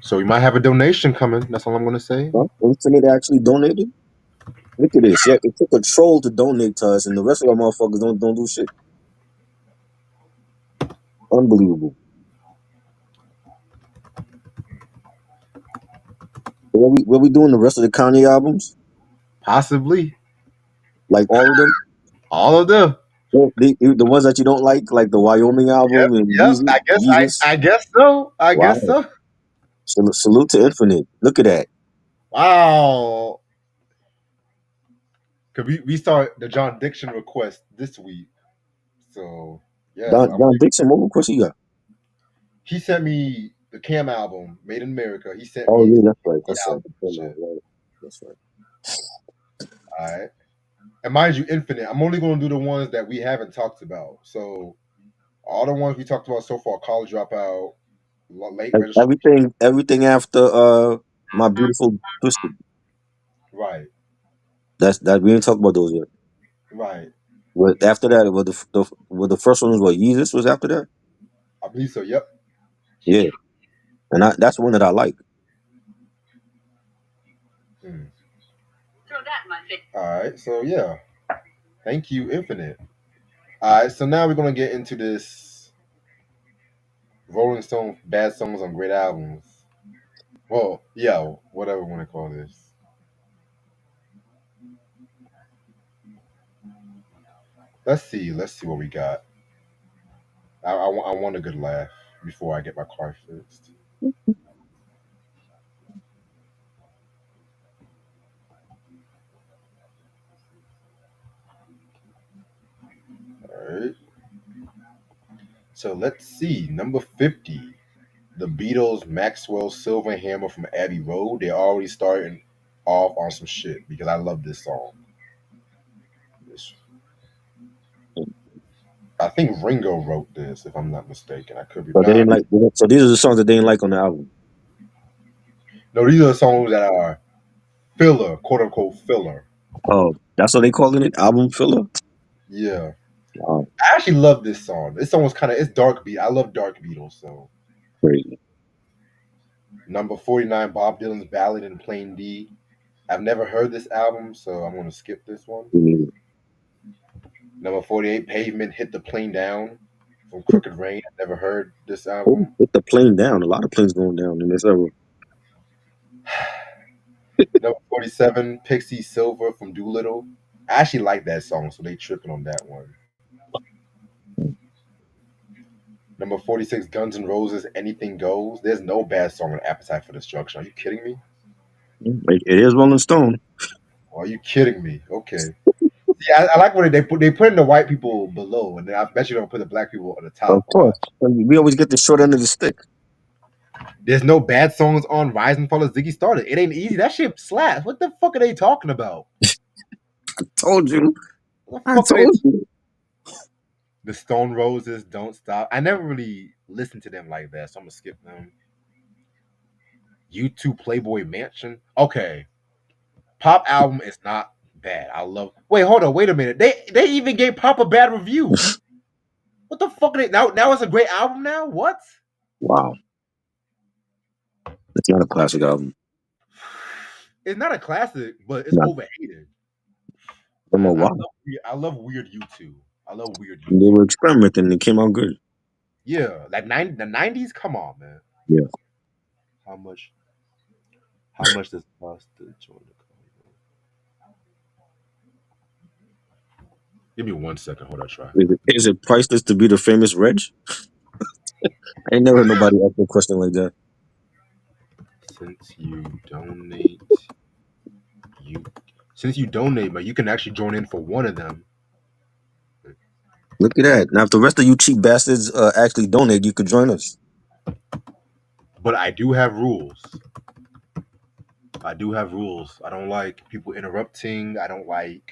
S1: So we might have a donation coming. That's all I'm gonna say.
S2: Huh? Infinite actually donated. Look at this. Yeah, it took a troll to donate to us, and the rest of our motherfuckers don't do shit. Unbelievable. What we doing the rest of the Kanye albums?
S1: Possibly.
S2: Like all of them?
S1: All of them.
S2: Well, the ones that you don't like the Wyoming
S1: Yep.
S2: album and
S1: Yep. I guess
S2: Yeezus.
S1: I guess so. I guess
S2: Wow.
S1: so.
S2: Salute to Infinite. Look at that.
S1: Wow. Cause we start the John Diction request this week. So yes,
S2: Don Dixon, what request he got?
S1: he sent me the Cam album, Made in America. He sent
S2: Oh
S1: me
S2: yeah, that's right.
S1: the
S2: That's right.
S1: album and
S2: Come on,
S1: shit.
S2: right. That's right.
S1: All right. And mind you, Infinite. I'm only gonna do the ones that we haven't talked about. So all the ones we talked about so far: College Dropout, Late Registration.
S2: Everything after My Beautiful Twisted.
S1: Right.
S2: That we didn't talk about those yet.
S1: Right.
S2: But after that, the first one was what Yeezus was after that.
S1: I believe so. Yep.
S2: Yeah, and that's one that I like.
S1: Hmm. All right. So yeah. Thank you, Infinite. All right. So now we're gonna get into this Rolling Stone bad songs on great albums. Well, yeah, whatever we want to call this. Let's see. Let's see what we got. I want a good laugh before I get my car fixed. All right. So let's see. Number 50. The Beatles, Maxwell Silver Hammer from Abbey Road. They're already starting off on some shit because I love this song. This, I think Ringo wrote this, if I'm not mistaken. I could be.
S2: So they
S1: Nah.
S2: didn't like. So these are the songs that they didn't like on the album.
S1: No, these are songs that are filler, quote unquote filler.
S2: Oh, that's what they calling it, album filler.
S1: Yeah.
S2: Wow,
S1: I actually love this song. This song was kind of it's dark beat. I love dark Beatles. So
S2: crazy.
S1: number 49, Bob Dylan's Ballad in Plain D. I've never heard this album, so I'm gonna skip this one.
S2: Mm.
S1: Number 48, Pavement Hit the Plane Down from Crooked Rain. I've never heard this
S2: Oh,
S1: album.
S2: put the plane down. A lot of planes going down in this era.
S1: Number 47, Pixie Silver from Doolittle. I actually like that song, so they tripping on that one. Number 46, Guns N' Roses, Anything Goes. There's no bad song on Appetite for Destruction. Are you kidding me?
S2: It is Rolling Stone,
S1: Are you kidding me? Okay. See, I like when they put in the white people below, and then I bet you don't put the black people at the
S2: of
S1: top.
S2: course.
S1: Watch.
S2: We always get the short end of the stick.
S1: There's no bad songs on Rise and Fall as Ziggy Started. It ain't easy. That shit slaps. What the fuck are they talking about?
S2: Told you.
S1: What the
S2: I
S1: fuck are they?
S2: told you.
S1: The Stone Roses, Don't Stop. I never really listened to them like that, so I'm gonna skip them. U2 Playboy Mansion. Okay, Pop album is not bad. I love. Wait, hold on. Wait a minute. They even gave Pop a bad review. What the fuck are they now? It's a great album now. What?
S2: Wow, it's not a classic album.
S1: It's not a classic, but it's
S2: No,
S1: overhated.
S2: Don't know
S1: I
S2: why.
S1: love I love weird YouTube. I love weird
S2: They
S1: YouTube.
S2: were experimenting and it came out good.
S1: Yeah, like the 90s. Come on, man.
S2: Yeah.
S1: How much? How much does it cost to join the club? Give me 1 second. Hold on, try.
S2: Is it priceless to be the famous Reg? I ain't never heard nobody ask a question like that.
S1: Since you donate, you since you donate, but you can actually join in for one of them.
S2: Look at that. Now, if the rest of you cheap bastards actually donate, you could join us.
S1: But I do have rules. I do have rules. I don't like people interrupting. I don't like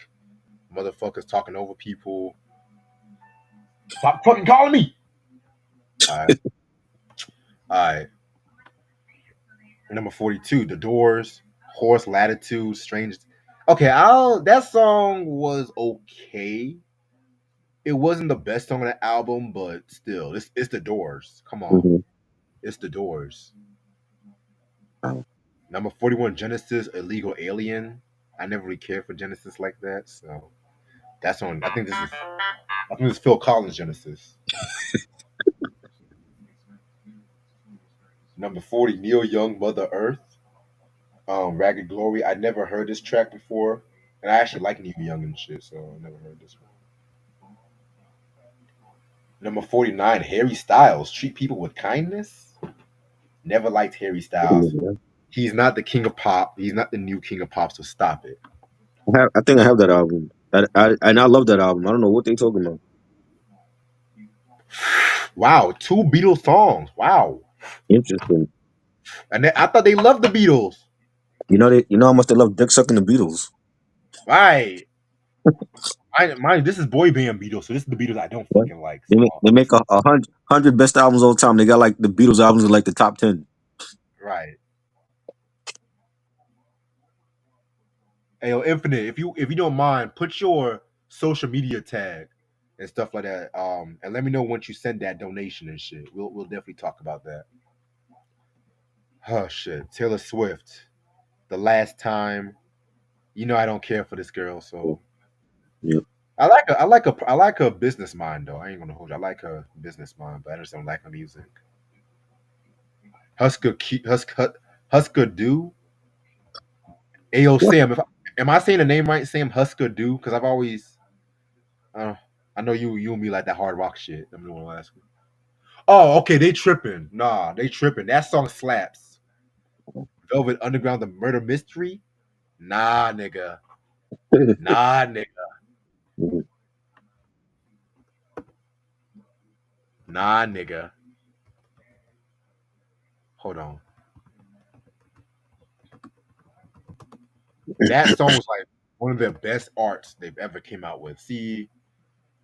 S1: motherfuckers talking over people. Stop fucking calling me. All right. All right. Number 42, The Doors, Horse Latitude, Strange. Okay, I'll that song was okay. It wasn't the best song on the album, but still, it's The Doors. Come on.
S2: Mm-hmm.
S1: It's The Doors. Number 41, Genesis, Illegal Alien. I never really cared for Genesis like that, so that's on. I think this is Phil Collins Genesis. Number 40, Neil Young, Mother Earth. Ragged Glory. I never heard this track before, and I actually like Neil Young and shit, so I never heard this one. Number 49, Harry Styles. Treat people with kindness. Never liked Harry Styles. He's not the king of pop. He's not the new king of pop, so stop it.
S2: I think I have that album. And I love that album. I don't know what they talking about.
S1: Wow, two Beatles songs. Wow.
S2: Interesting.
S1: I thought they loved the Beatles.
S2: You know how much they love dick sucking the Beatles.
S1: Right. Mind, this is boy band Beatles, so this is the Beatles I don't
S2: Yeah.
S1: fucking like.
S2: They make a hundred best albums all the time. They got like the Beatles albums in like the top 10.
S1: Right. Hey, yo, Infinite, if you don't mind, put your social media tag and stuff like that. And let me know once you send that donation and shit. We'll definitely talk about that. Oh shit. Taylor Swift. The last time. You know I don't care for this girl,
S2: Yeah.
S1: so
S2: Yeah.
S1: I like her business mind though. I ain't gonna hold you. I like her business mind, but I just don't like her music. Husker Du. Ayo
S2: What?
S1: Sam, am I saying the name right? Sam Husker Du? Because I've always I know you and me like that hard rock shit. I'm gonna ask you. Oh, okay, they tripping. Nah, they tripping. That song slaps. Velvet Underground, the murder mystery. Nah, nigga. Nah, nigga.
S2: Mhm.
S1: Nah, nigga. Hold on. That song was like one of the best arts they've ever came out with. See,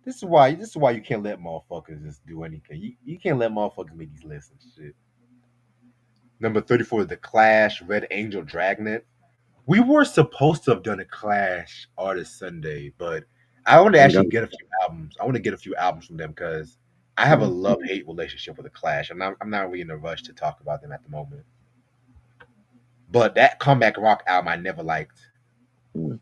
S1: this is why you can't let motherfuckers just do anything. You can't let motherfuckers make these lists and shit. Number 34 is The Clash, Red Angel Dragnet. We were supposed to have done a Clash Artist Sunday, but I want to
S2: And
S1: actually
S2: that-
S1: get a few albums. I want to get a few albums from them because I have a
S2: mhm.
S1: love hate relationship with the Clash. I'm not really in a rush to talk about them at the moment. But that comeback rock album I never liked.
S2: Mhm.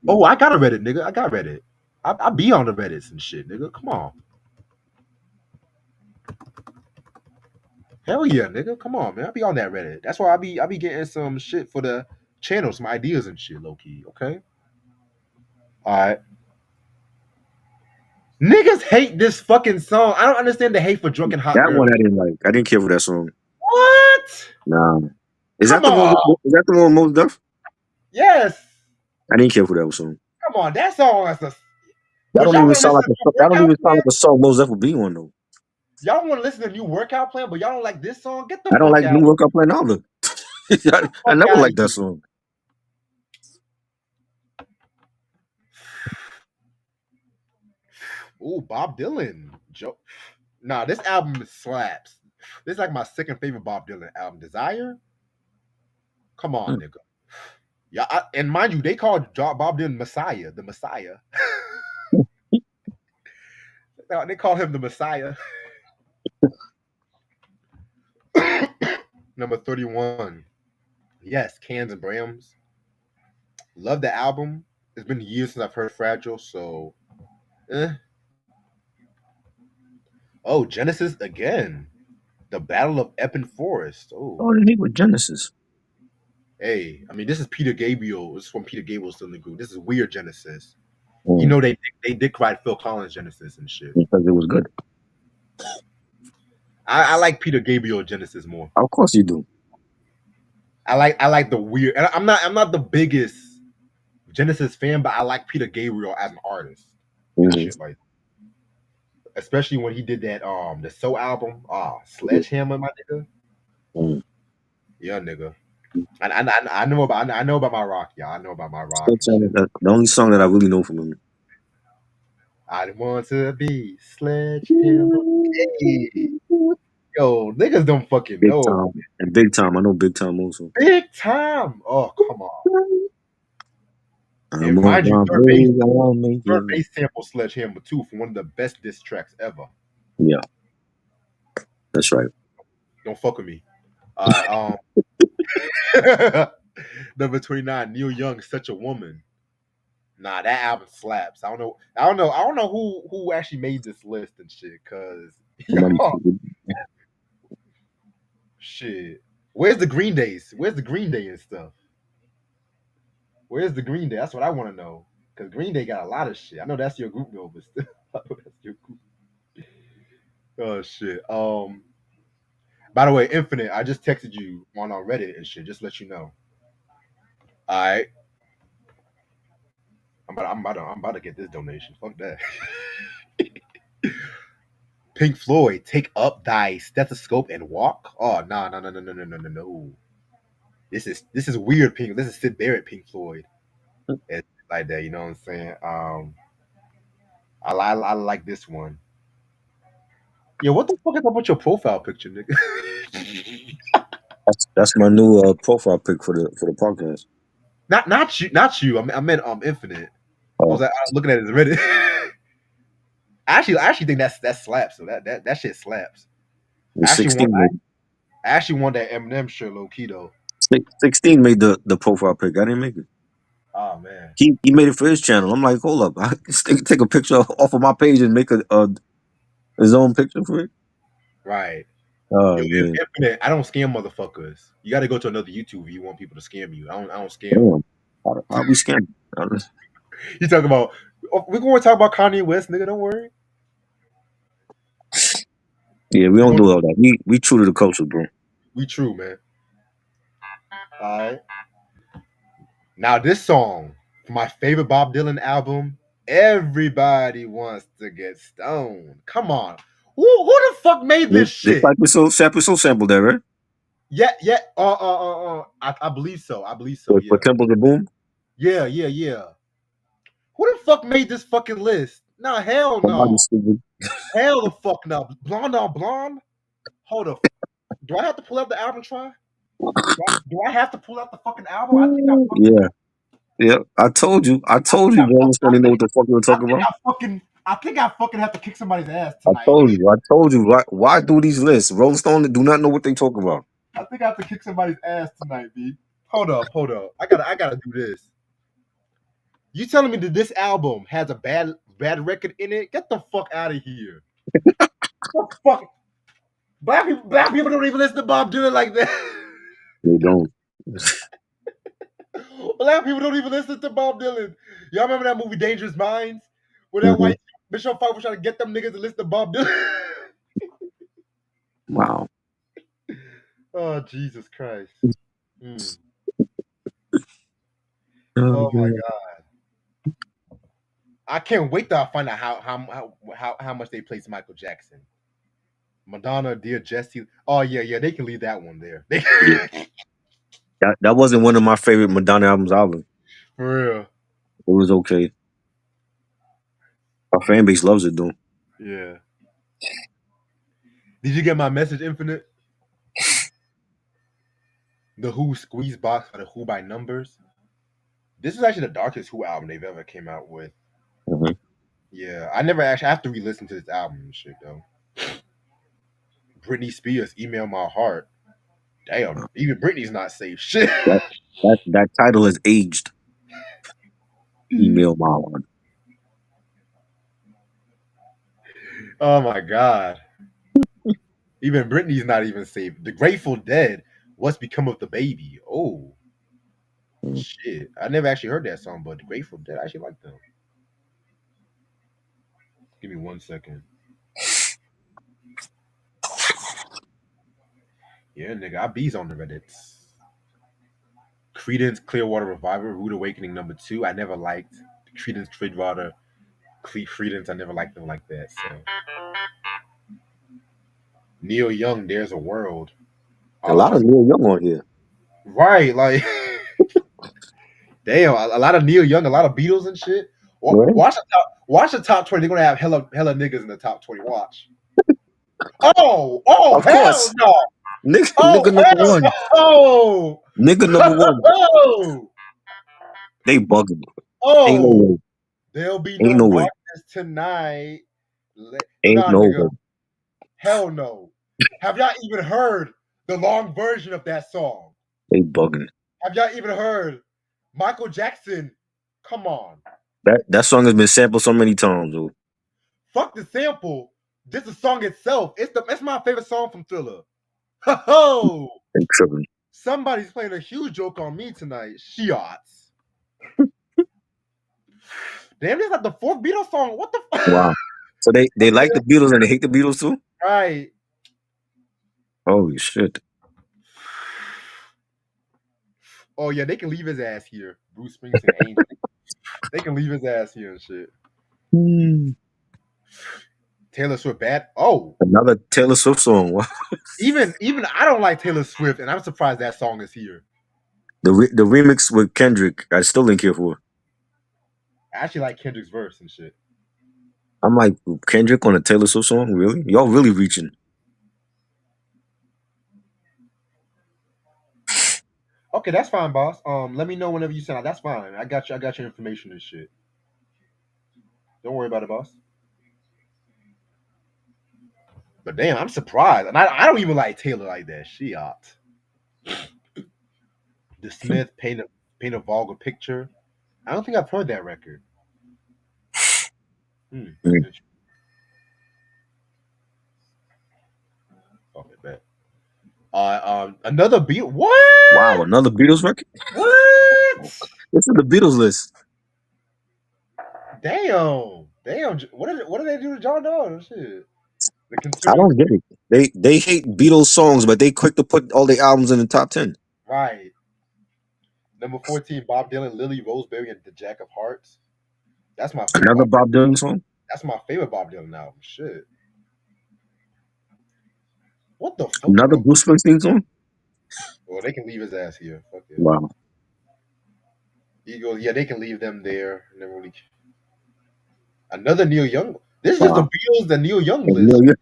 S1: Oh, I got a Reddit, nigga. I got Reddit. I be on the Reddits and shit, nigga. Come on. Hell yeah, nigga. Come on, man. I be on that Reddit. That's why I be getting some shit for the channel, some ideas and shit, low key. Okay. All right. Niggas hate this fucking song. I don't understand the hate for Drunken Hot
S2: That one I
S1: Girls.
S2: didn't like. I didn't care for that song.
S1: What?
S2: Nah. Is that
S1: Come
S2: the one?
S1: on.
S2: Is that the one with Most Def?
S1: Yes.
S2: I didn't care for that song.
S1: Come on. That song is a.
S2: That
S1: But
S2: don't
S1: y'all
S2: even
S1: want to
S2: sound
S1: listen
S2: like
S1: to
S2: a.
S1: new
S2: That don't
S1: workout
S2: even sound
S1: plan?
S2: like a song Most Def would be on though.
S1: Y'all want to listen to new workout plan, but y'all don't like this song? Get the
S2: I don't
S1: fuck
S2: like
S1: out.
S2: New World Cup playing either.
S1: Get the
S2: I
S1: fuck
S2: never
S1: out of
S2: liked that
S1: here.
S2: song.
S1: Ooh, Bob Dylan. Joe. Nah, this album slaps. This is like my second favorite Bob Dylan album. Desire? Come on,
S2: Hmm.
S1: nigga. Yeah, and mind you, they called Bob Dylan Messiah, the Messiah. They call him the Messiah. Number 31. Yes, Cans and Brams. Love the album. It's been years since I've heard Fragile, so eh. Oh, Genesis again. The Battle of Epping Forest. Oh,
S2: Oh, they hit with Genesis.
S1: hey. I mean, this is Peter Gabriel. This is from Peter Gabriel's still in the group. This is weird Genesis. You
S2: Mm,
S1: know they did write Phil Collins Genesis and shit.
S2: because it was good.
S1: I like Peter Gabriel Genesis more.
S2: Of course you do.
S1: I like the weird. And I'm not the biggest Genesis fan, but I like Peter Gabriel as an artist and
S2: Hmm.
S1: shit like. Especially when he did that the Soul album. Sledgehammer, my nigga.
S2: Mm.
S1: Yeah, nigga. I know about my rock, y'all. I know about my rock and
S2: Sledgehammer,
S1: shit.
S2: the only song that I really know from him.
S1: I want to be Sledgehammer. Hey, yo, niggas don't fucking
S2: Big
S1: know.
S2: Time and Big Time. I know Big Time also.
S1: Big time. Oh, come on.
S2: I'm
S1: And
S2: on
S1: mind you,
S2: my way, I'll make
S1: Third
S2: it.
S1: Base sample Sledgehammer too for one of the best diss tracks ever.
S2: Yeah, that's right.
S1: Don't fuck with me. All right. Number 29, Neil Young, Such a Woman. Nah, that album slaps. I don't know who actually made this list and shit. Cause
S2: Somebody,
S1: yo, shit. Where's the Green Days? Where's the Green Day and stuff? Where's the Green Day? That's what I want to know. Cause Green Day got a lot of shit. I know that's your group though, but still, I know that's your group. Oh shit. By the way, Infinite, I just texted you on Reddit and shit. Just to let you know. All right, I'm about to get this donation. Fuck that. Pink Floyd, take up thy stethoscope and walk. Oh no no no no no no no no no. This is weird. Pink. This is Sid Barrett. Pink Floyd. It's like that. You know what I'm saying? I like this one. Yeah, what the fuck is up with your profile picture, nigga?
S2: that's my new profile pic for the podcast.
S1: Not you. I meant Infinite.
S2: Oh,
S1: I was looking at his Reddit. I actually think that slaps. So that shit slaps.
S2: the
S1: I actually want
S2: 16 made,
S1: I actually want that Eminem shirt low key though.
S2: 16 made the profile pic. I didn't make it.
S1: Oh man.
S2: He made it for his channel. I'm like, hold up, I just take a picture off of my page and make his own picture for it.
S1: Right.
S2: Oh
S1: Yo,
S2: man,
S1: Infinite, I don't scam motherfuckers. You got to go to another YouTube if you want people to scam you. I don't scam.
S2: damn, how we scam?
S1: You talking about? We're going to talk about Kanye West, nigga. Don't worry.
S2: Yeah, we
S1: We
S2: don't
S1: going
S2: do all that. We true to the culture, bro.
S1: we true, man. All right. Now this song, my favorite Bob Dylan album. Everybody wants to get stoned. Come on. Who the fuck made this
S2: This
S1: shit?
S2: type of sample that, right?
S1: Yeah, yeah. I believe so. I believe so.
S2: For
S1: Yeah.
S2: Temple of Boom.
S1: Yeah, yeah, yeah. Who the fuck made this fucking list? Nah, hell
S2: Somebody
S1: no.
S2: stupid.
S1: Hell the fuck no. Blonde on blonde? Hold up. Do I have to pull out the album try? Do I have to pull out the fucking album? I think I fucking
S2: Yeah, yeah. I
S1: I
S2: told
S1: think
S2: you,
S1: I
S2: Rolling
S1: fucking
S2: Stone
S1: I
S2: didn't know
S1: think
S2: what the fuck you were
S1: I
S2: talking
S1: think
S2: about.
S1: I think I fucking have to kick somebody's ass tonight.
S2: I told you. Why do these lists? Rolling Stone do not know what they talk about.
S1: I think I have to kick somebody's ass tonight, B. Hold up. I gotta do this. You telling me that this album has a bad record in it? Get the fuck out of here. What the fuck? Black people don't even listen to Bob Dylan like that.
S2: They don't.
S1: Black people don't even listen to Bob Dylan. Y'all remember that movie Dangerous Minds? Where that
S2: Hmm.
S1: white Bishop Fight was trying to get them niggas to listen to Bob Dylan.
S2: Wow.
S1: Oh, Jesus Christ. Mm.
S2: Oh
S1: Oh my
S2: man.
S1: God. I can't wait till I find out how much they placed Michael Jackson. Madonna, Dear Jesse. Oh yeah, yeah, they can leave that one there.
S2: Yeah. That wasn't one of my favorite Madonna albums either.
S1: For real.
S2: It was okay. Our fan base loves it though.
S1: Yeah. Did you get my message, Infinite? The Who squeeze box for the Who by numbers. This is actually the darkest Who album they've ever came out with.
S2: Hmm.
S1: Yeah, I never actually I have to re-listen to this album and shit though. Britney Spears, Email My Heart. Damn, even Britney's not safe. Shit.
S2: That that title has aged. Email my one.
S1: Oh my god. Even Britney's not even safe. The Grateful Dead. What's become of the baby? Oh
S2: Mm.
S1: shit. I never actually heard that song, but the Grateful Dead I actually like them. Give me 1 second. Yeah, nigga, I bees on the Reddits. Credence Clearwater Revival, Rude Awakening number two. I never liked Credence Clearwater. Credence, I never liked them like that. So Neil Young, There's a World.
S2: A lot
S1: Oh,
S2: of Neil Young on here,
S1: right, like damn, a lot of Neil Young, a lot of Beatles and shit.
S2: right?
S1: Watch the top 20. They're gonna have hella niggas in the top 20. Watch. Oh,
S2: Of
S1: hell
S2: course,
S1: no.
S2: nigga
S1: Oh,
S2: number
S1: hell
S2: one,
S1: no.
S2: nigga number one.
S1: Oh,
S2: They bugging. Ain't no
S1: oh.
S2: way.
S1: There'll be
S2: Ain't
S1: no
S2: no way.
S1: darkness tonight.
S2: Ain't
S1: Nah,
S2: no
S1: nigga.
S2: way.
S1: Hell no. Have y'all even heard the long version of that song?
S2: They bugging.
S1: Have y'all even heard Michael Jackson? Come on.
S2: That song has been sampled so many times, though.
S1: Fuck the sample. Just the song itself. It's my favorite song from Thriller. Ho ho!
S2: They tripping.
S1: Somebody's playing a huge joke on me tonight. Shiots. Damn, this is like the fourth Beatles song. What the fuck?
S2: Wow. So they like the Beatles and they hate the Beatles too.
S1: Right.
S2: Holy shit.
S1: Oh yeah, they can leave his ass here. Bruce Springsteen, Angel. They can leave his ass here and shit.
S2: Hmm.
S1: Taylor Swift, bad. Oh,
S2: Another Taylor Swift song. Wow.
S1: even I don't like Taylor Swift, and I'm surprised that song is here.
S2: The remix with Kendrick, I still didn't care for.
S1: I actually like Kendrick's verse and shit.
S2: I'm like Kendrick on a Taylor Swift song, really? Y'all really reaching?
S1: Okay, that's fine, boss. Let me know whenever you send out. That's fine. I got you. I got your information and shit. Don't worry about it, boss. But damn, I'm surprised, and I don't even like Taylor like that. She ought. The Smith paint a vulgar picture. I don't think I've heard that record. Hmm.
S2: Mm.
S1: Okay, bet. Another beat. What?
S2: Wow, another Beatles record.
S1: What?
S2: This is the Beatles list.
S1: Damn. Damn. What did they do to John Donne? Shit. The
S2: I
S1: conservative.
S2: don't get it. They hate Beatles songs, but they quick to put all their albums in the top 10.
S1: Right. Number 14, Bob Dylan, Lily Roseberry, and the Jack of Hearts. That's my favorite
S2: Another
S1: Bob.
S2: Bob Dylan song.
S1: That's my favorite Bob Dylan album. Shit. What the fuck?
S2: Another
S1: Oh,
S2: Bruce Springsteen song.
S1: well, they can leave his ass here. Fuck it.
S2: Wow.
S1: Eagles. Yeah, they can leave them there. Never really. Another Neil Young. This is just the
S2: Wow.
S1: Beatles, the Neil Young
S2: And Neil
S1: list.
S2: Young,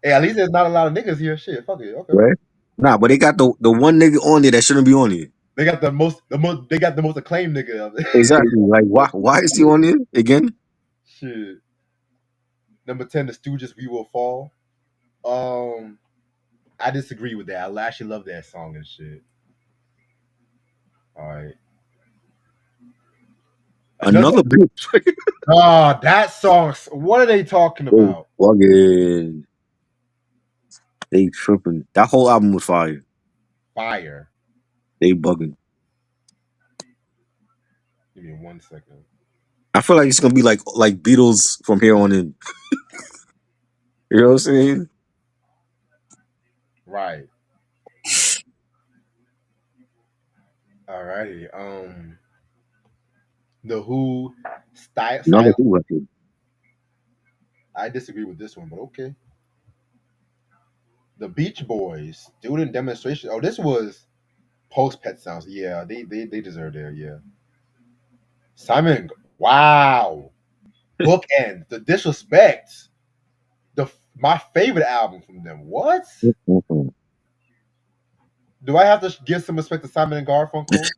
S1: Hey, at least there's not a lot of niggas here. Shit. Fuck it. Okay.
S2: right? Nah, but they got the one nigga on there that shouldn't be on here.
S1: They got the most. They got the most acclaimed nigga of it.
S2: Exactly. Like why is he on here again?
S1: Shit. Number 10, The Stooges, We Will Fall. Um, I disagree with that. I actually love that song and shit. All right. Another.
S2: Another bitch.
S1: Ah, that song. What are they talking
S2: They
S1: about?
S2: bugging. They tripping. That whole album was fire.
S1: Fire.
S2: They bugging.
S1: Give me 1 second.
S2: I feel like it's gonna be like Beatles from here on in. You know what I'm saying?
S1: Right. All righty. The Who.
S2: Another
S1: Style.
S2: Who record.
S1: I disagree with this one, but okay. The Beach Boys. Student demonstration. Oh, this was post Pet Sounds. Yeah, they deserve there. Yeah. Simon. Wow. Bookend. The Disrespect. My favorite album from them. What?
S2: Mhm.
S1: Do I have to give some respect to Simon and Garfunkel?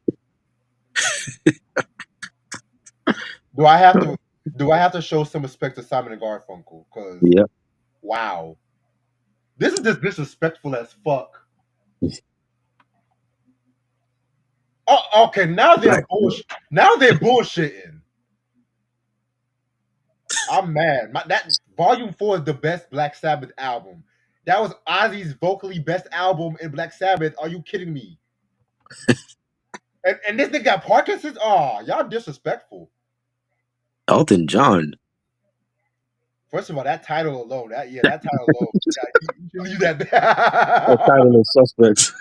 S1: Do I have to? Do I have to show some respect to Simon and Garfunkel? Because
S2: Yeah.
S1: wow, this is just disrespectful as fuck. Oh, okay. Now they're
S2: Black.
S1: bullshit. Now they're bullshitting. I'm mad. That Volume 4 is the best Black Sabbath album. That was Ozzy's vocally best album in Black Sabbath. Are you kidding me? And this nigga got Parkinson's. Oh, y'all disrespectful.
S2: Elton John.
S1: First of all, that title alone, that title alone, yeah, you should leave
S2: That
S1: that.
S2: title is suspect.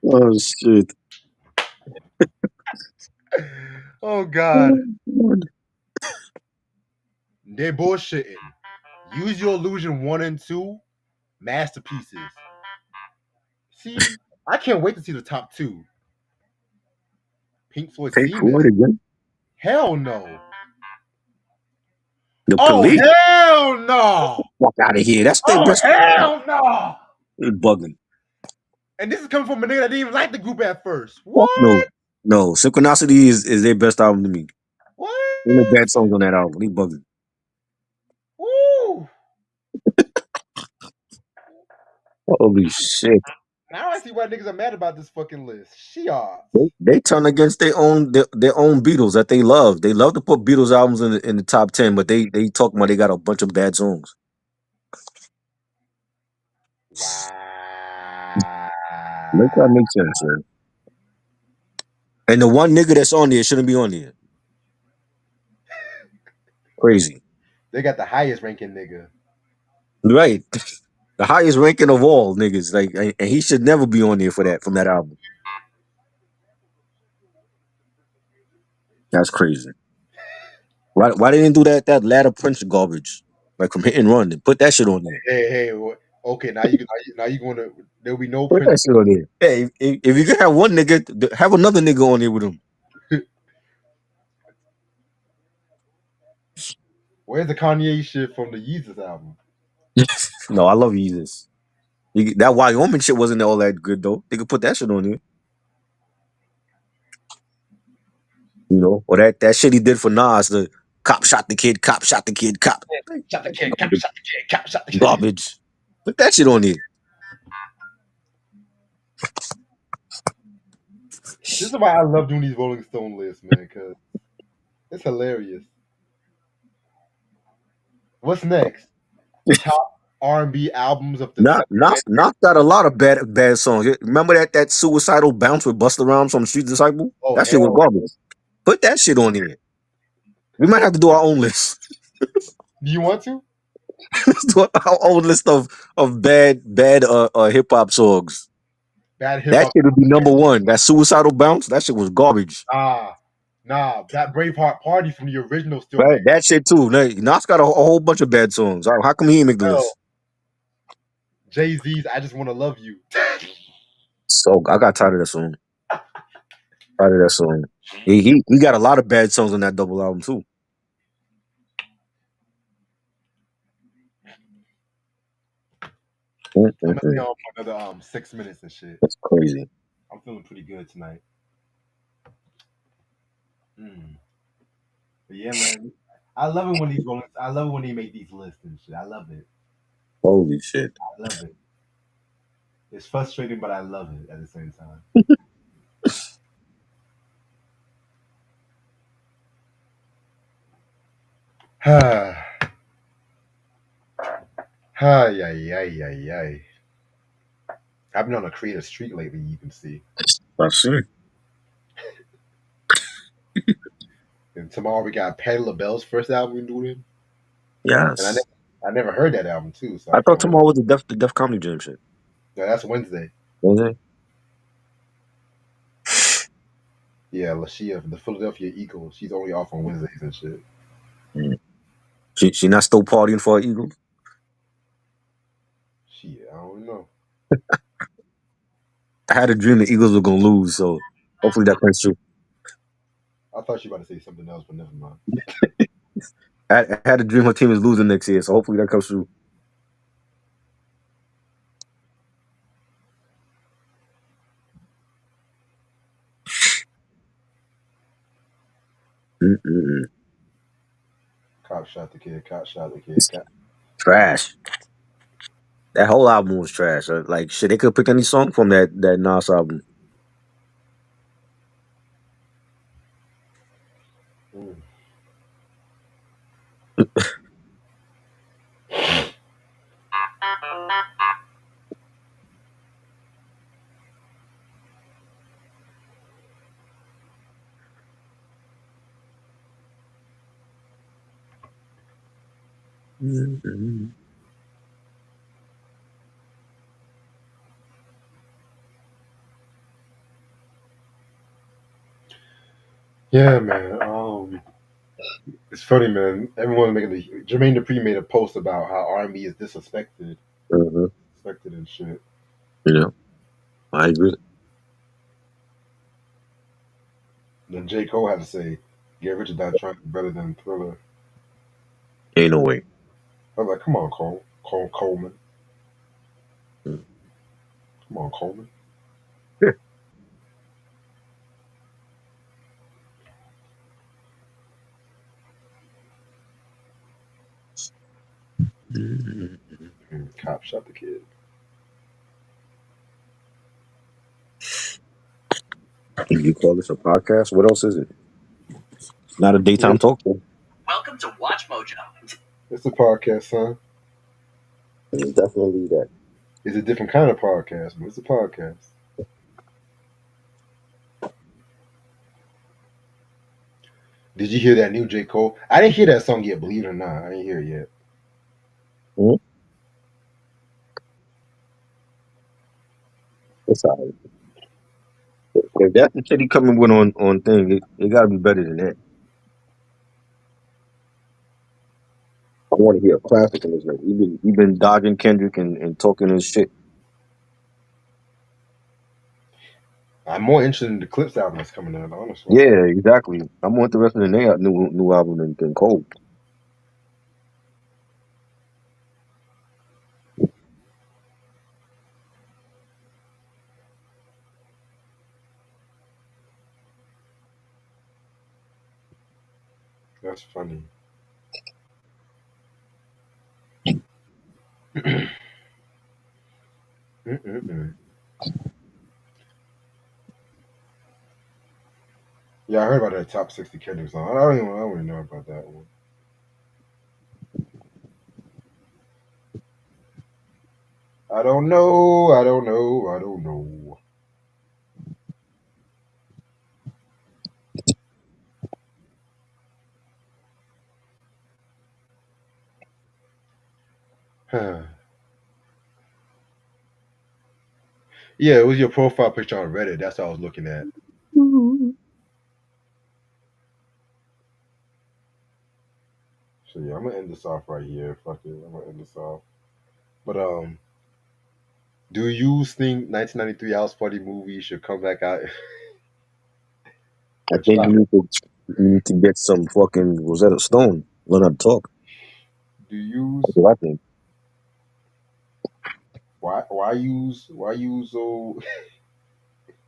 S2: Oh shit.
S1: Oh God, they're bullshitting. Use Your Illusion 1 and 2, masterpieces. See, I can't wait to see the top two. Pink Floyd
S2: Pink Floyd
S1: Seamus.
S2: again.
S1: Hell no.
S2: The
S1: Oh
S2: police.
S1: hell no.
S2: Fuck out of here. That's their
S1: Oh
S2: best.
S1: hell no.
S2: They bugging.
S1: And this is coming from a nigga that didn't even like the group at first.
S2: Fuck no.
S1: What?
S2: No. Synchronicity is their best album to me. Ain't no
S1: What?
S2: bad songs on that album. They bugging.
S1: Woo.
S2: Holy shit.
S1: Now I see why niggas are mad about this fucking list. Shiats.
S2: They turn against their own Beatles that they love. They love to put Beatles albums in the top 10, but they talk about they got a bunch of bad songs.
S1: Wow.
S2: Make that make sense, man. And the one nigga that's on there shouldn't be on there. Crazy.
S1: They got the highest ranking nigga.
S2: Right. The highest ranking of all niggas. Like and he should never be on there for that from that album. That's crazy. Why they didn't do that ladder Prince garbage? Like from Hit and Run and put that shit on there.
S1: Hey, okay, now you going to there'll be no
S2: Put
S1: Prince.
S2: that shit on there. Hey, if you can have one nigga, have another nigga on there with him.
S1: Where's the Kanye shit from the Yeezus album?
S2: No, I love Jesus. That Wyoming shit wasn't all that good though. They could put that shit on there. You know, or that shit he did for Nas, the cop shot the kid, cop shot the kid, cop.
S1: Shot the kid, cap, shot the kid, cap, shot the kid.
S2: Garbage. Put that shit on there.
S1: This is why I love doing these Rolling Stone lists, man, because it's hilarious. What's next? Top R&B albums of the second
S2: Knox got a lot of bad songs. Remember that suicidal bounce with Busta Rhymes from Street Disciple?
S1: Oh
S2: That shit was
S1: hell,
S2: garbage. Put that shit on there. We might have to do our own list.
S1: do you want to?
S2: Let's do our own list of bad hip hop songs.
S1: Bad hip
S2: That
S1: hop.
S2: shit would be number one. That suicidal bounce, that shit was garbage.
S1: Nah, that Braveheart Party from the original still
S2: Right?
S1: bang.
S2: That shit too. Knox got a whole bunch of bad songs. How come he ain't make the
S1: Hell,
S2: list?
S1: Jay-Z's I Just Want to Love You.
S2: So I got tired of that song. Tired of that song. He got a lot of bad songs on that double album too.
S1: I'm gonna stay
S2: Mm-mm-mm.
S1: on for another 6 minutes and shit.
S2: That's crazy.
S1: I'm feeling pretty good tonight. Mm. But yeah, man. I love it when I love it when they make these lists and shit. I love it.
S2: Holy shit.
S1: I love it. It's frustrating, but I love it at the same time. Ay, ay, ay, ay, ay. I've been on a creative streak lately, you can see.
S2: I see.
S1: And tomorrow we got Patti LaBelle's first album we're doing. And
S2: Yes.
S1: I never heard that album too, so
S2: I
S1: I
S2: thought
S1: can't wait.
S2: tomorrow was the Def Comedy Jam shit.
S1: No, that's Wednesday.
S2: Was it?
S1: Yeah, Lashia, the Philadelphia Eagles. She's only off on Wednesdays and shit.
S2: Mm. She not still partying for her Eagles?
S1: Shit, I don't know.
S2: I had a dream the Eagles were gonna lose, so hopefully that comes true.
S1: I thought you were about to say something else, but never mind.
S2: I had a dream her team is losing next year, so hopefully that comes true. Mm-mm-mm.
S1: Cop shot the kid, cop shot the kid, cop.
S2: Trash. That whole album was trash. Like shit, they could pick any song from that Nas album. Mhm.
S1: Yeah, man. It's funny, man. Everyone's making the Jermaine Dupri made a post about how R&B is disrespected,
S2: Mhm.
S1: respected and shit.
S2: Yeah, I agree.
S1: Then J Cole had to say, "Get Rich or Die Trying" is better than Thriller.
S2: Ain't no way.
S1: I was like, "Come on, Coleman.
S2: Mm.
S1: Come on, Coleman."
S2: Mhm.
S1: Cop shot the kid.
S2: Can you call this a podcast? What else is it? Not a
S1: Yeah,
S2: daytime talk show.
S1: it's a podcast, son.
S2: It's definitely that.
S1: It's a different kind of podcast, but it's a podcast. Did you hear that new J Cole? I didn't hear that song yet. Believe it or not, I didn't hear it yet.
S2: Mhm. It's all right. If that's the shit he coming with on thing, it got to be better than that. I want to hear a classic in this nigga. He been dodging Kendrick and talking his shit.
S1: I'm more interested in the Clips album that's coming out. Honestly,
S2: Yeah, exactly. I'm more interested in their new album than Cole.
S1: that's funny. Mm-mm-mm. Yeah, I heard about that top 60 Kendrick song. I don't even know about that one. I don't know. I don't know. I don't know. Yeah, it was your profile picture on Reddit. That's what I was looking at. So yeah, I'm gonna end this off right here. Fuck it, I'm gonna end this off. But do you think 1993 House Party movie should come back out?
S2: I
S1: What
S2: think
S1: y'all
S2: you need to get some fucking Rosetta Stone. Learn how to talk.
S1: do you
S2: That's what I think.
S1: why use so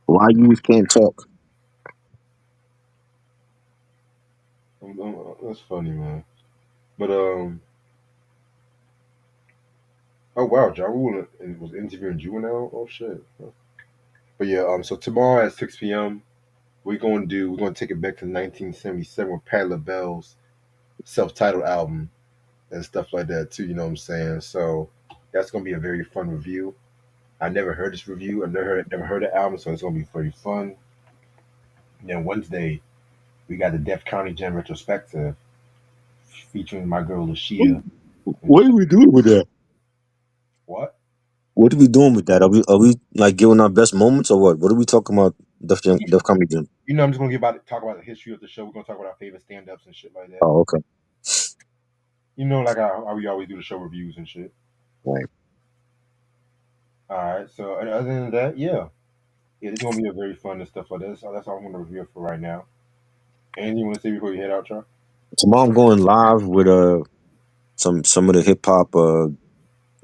S2: Why you can't talk?
S1: that's funny, man. But oh wow, Ja Rule was interviewing Juvenile. Oh shit. But yeah, so tomorrow at 6 p.m. We're gonna take it back to 1977 with Pat LaBelle's self-titled album and stuff like that too. You know what I'm saying? So that's gonna be a very fun review. I never heard this review. I've never heard the album, so it's gonna be very fun. And then Wednesday we got the Death County Jam retrospective featuring my girl Lucia. And
S2: What are we doing with that?
S1: what?
S2: What are we doing with that? Are we like giving our best moments or what? What are we talking about? Def Comedy Jam.
S1: You know, I'm just gonna talk about the history of the show. We're gonna talk about our favorite stand-ups and shit like that.
S2: Oh, okay.
S1: You know, like how we always do the show reviews and shit.
S2: Right.
S1: All right. So and other than that, yeah, it's gonna be a very fun and stuff like that. So that's all I'm gonna review for right now. Anything you want to say before you head out, Chuck?
S2: Tomorrow I'm going live with some of the hip hop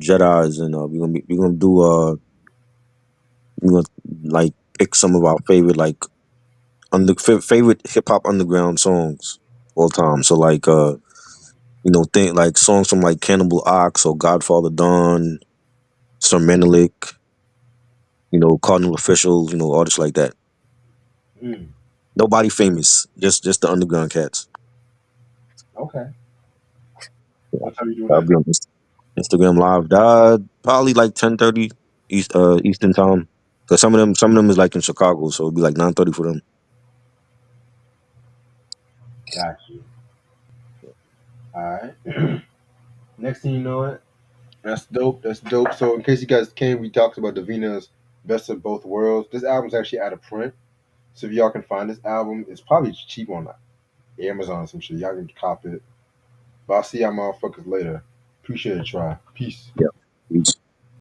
S2: Jedi's and we're gonna like pick some of our favorite like favorite hip hop underground songs all time. So like think like songs from like Cannibal Ox or Godfather Don, Sir Menelik, Cardinal Officials, artists like that.
S1: Mm,
S2: Nobody famous, just the underground cats.
S1: okay.
S2: Yeah,
S1: What time you doing
S2: I'll
S1: that?
S2: be on Instagram live. Probably like 10:30 Eastern time. Cause some of them is like in Chicago, so it'll be like 9:30 for them.
S1: Got you. All right. Next thing you know it, that's dope. That's dope. So in case you guys came, we talked about Davina's Best of Both Worlds. This album's actually out of print. So if y'all can find this album, it's probably cheap on Amazon or some shit. Y'all can cop it. But I'll see y'all motherfuckers later. Appreciate it, try. Peace.
S2: Yeah.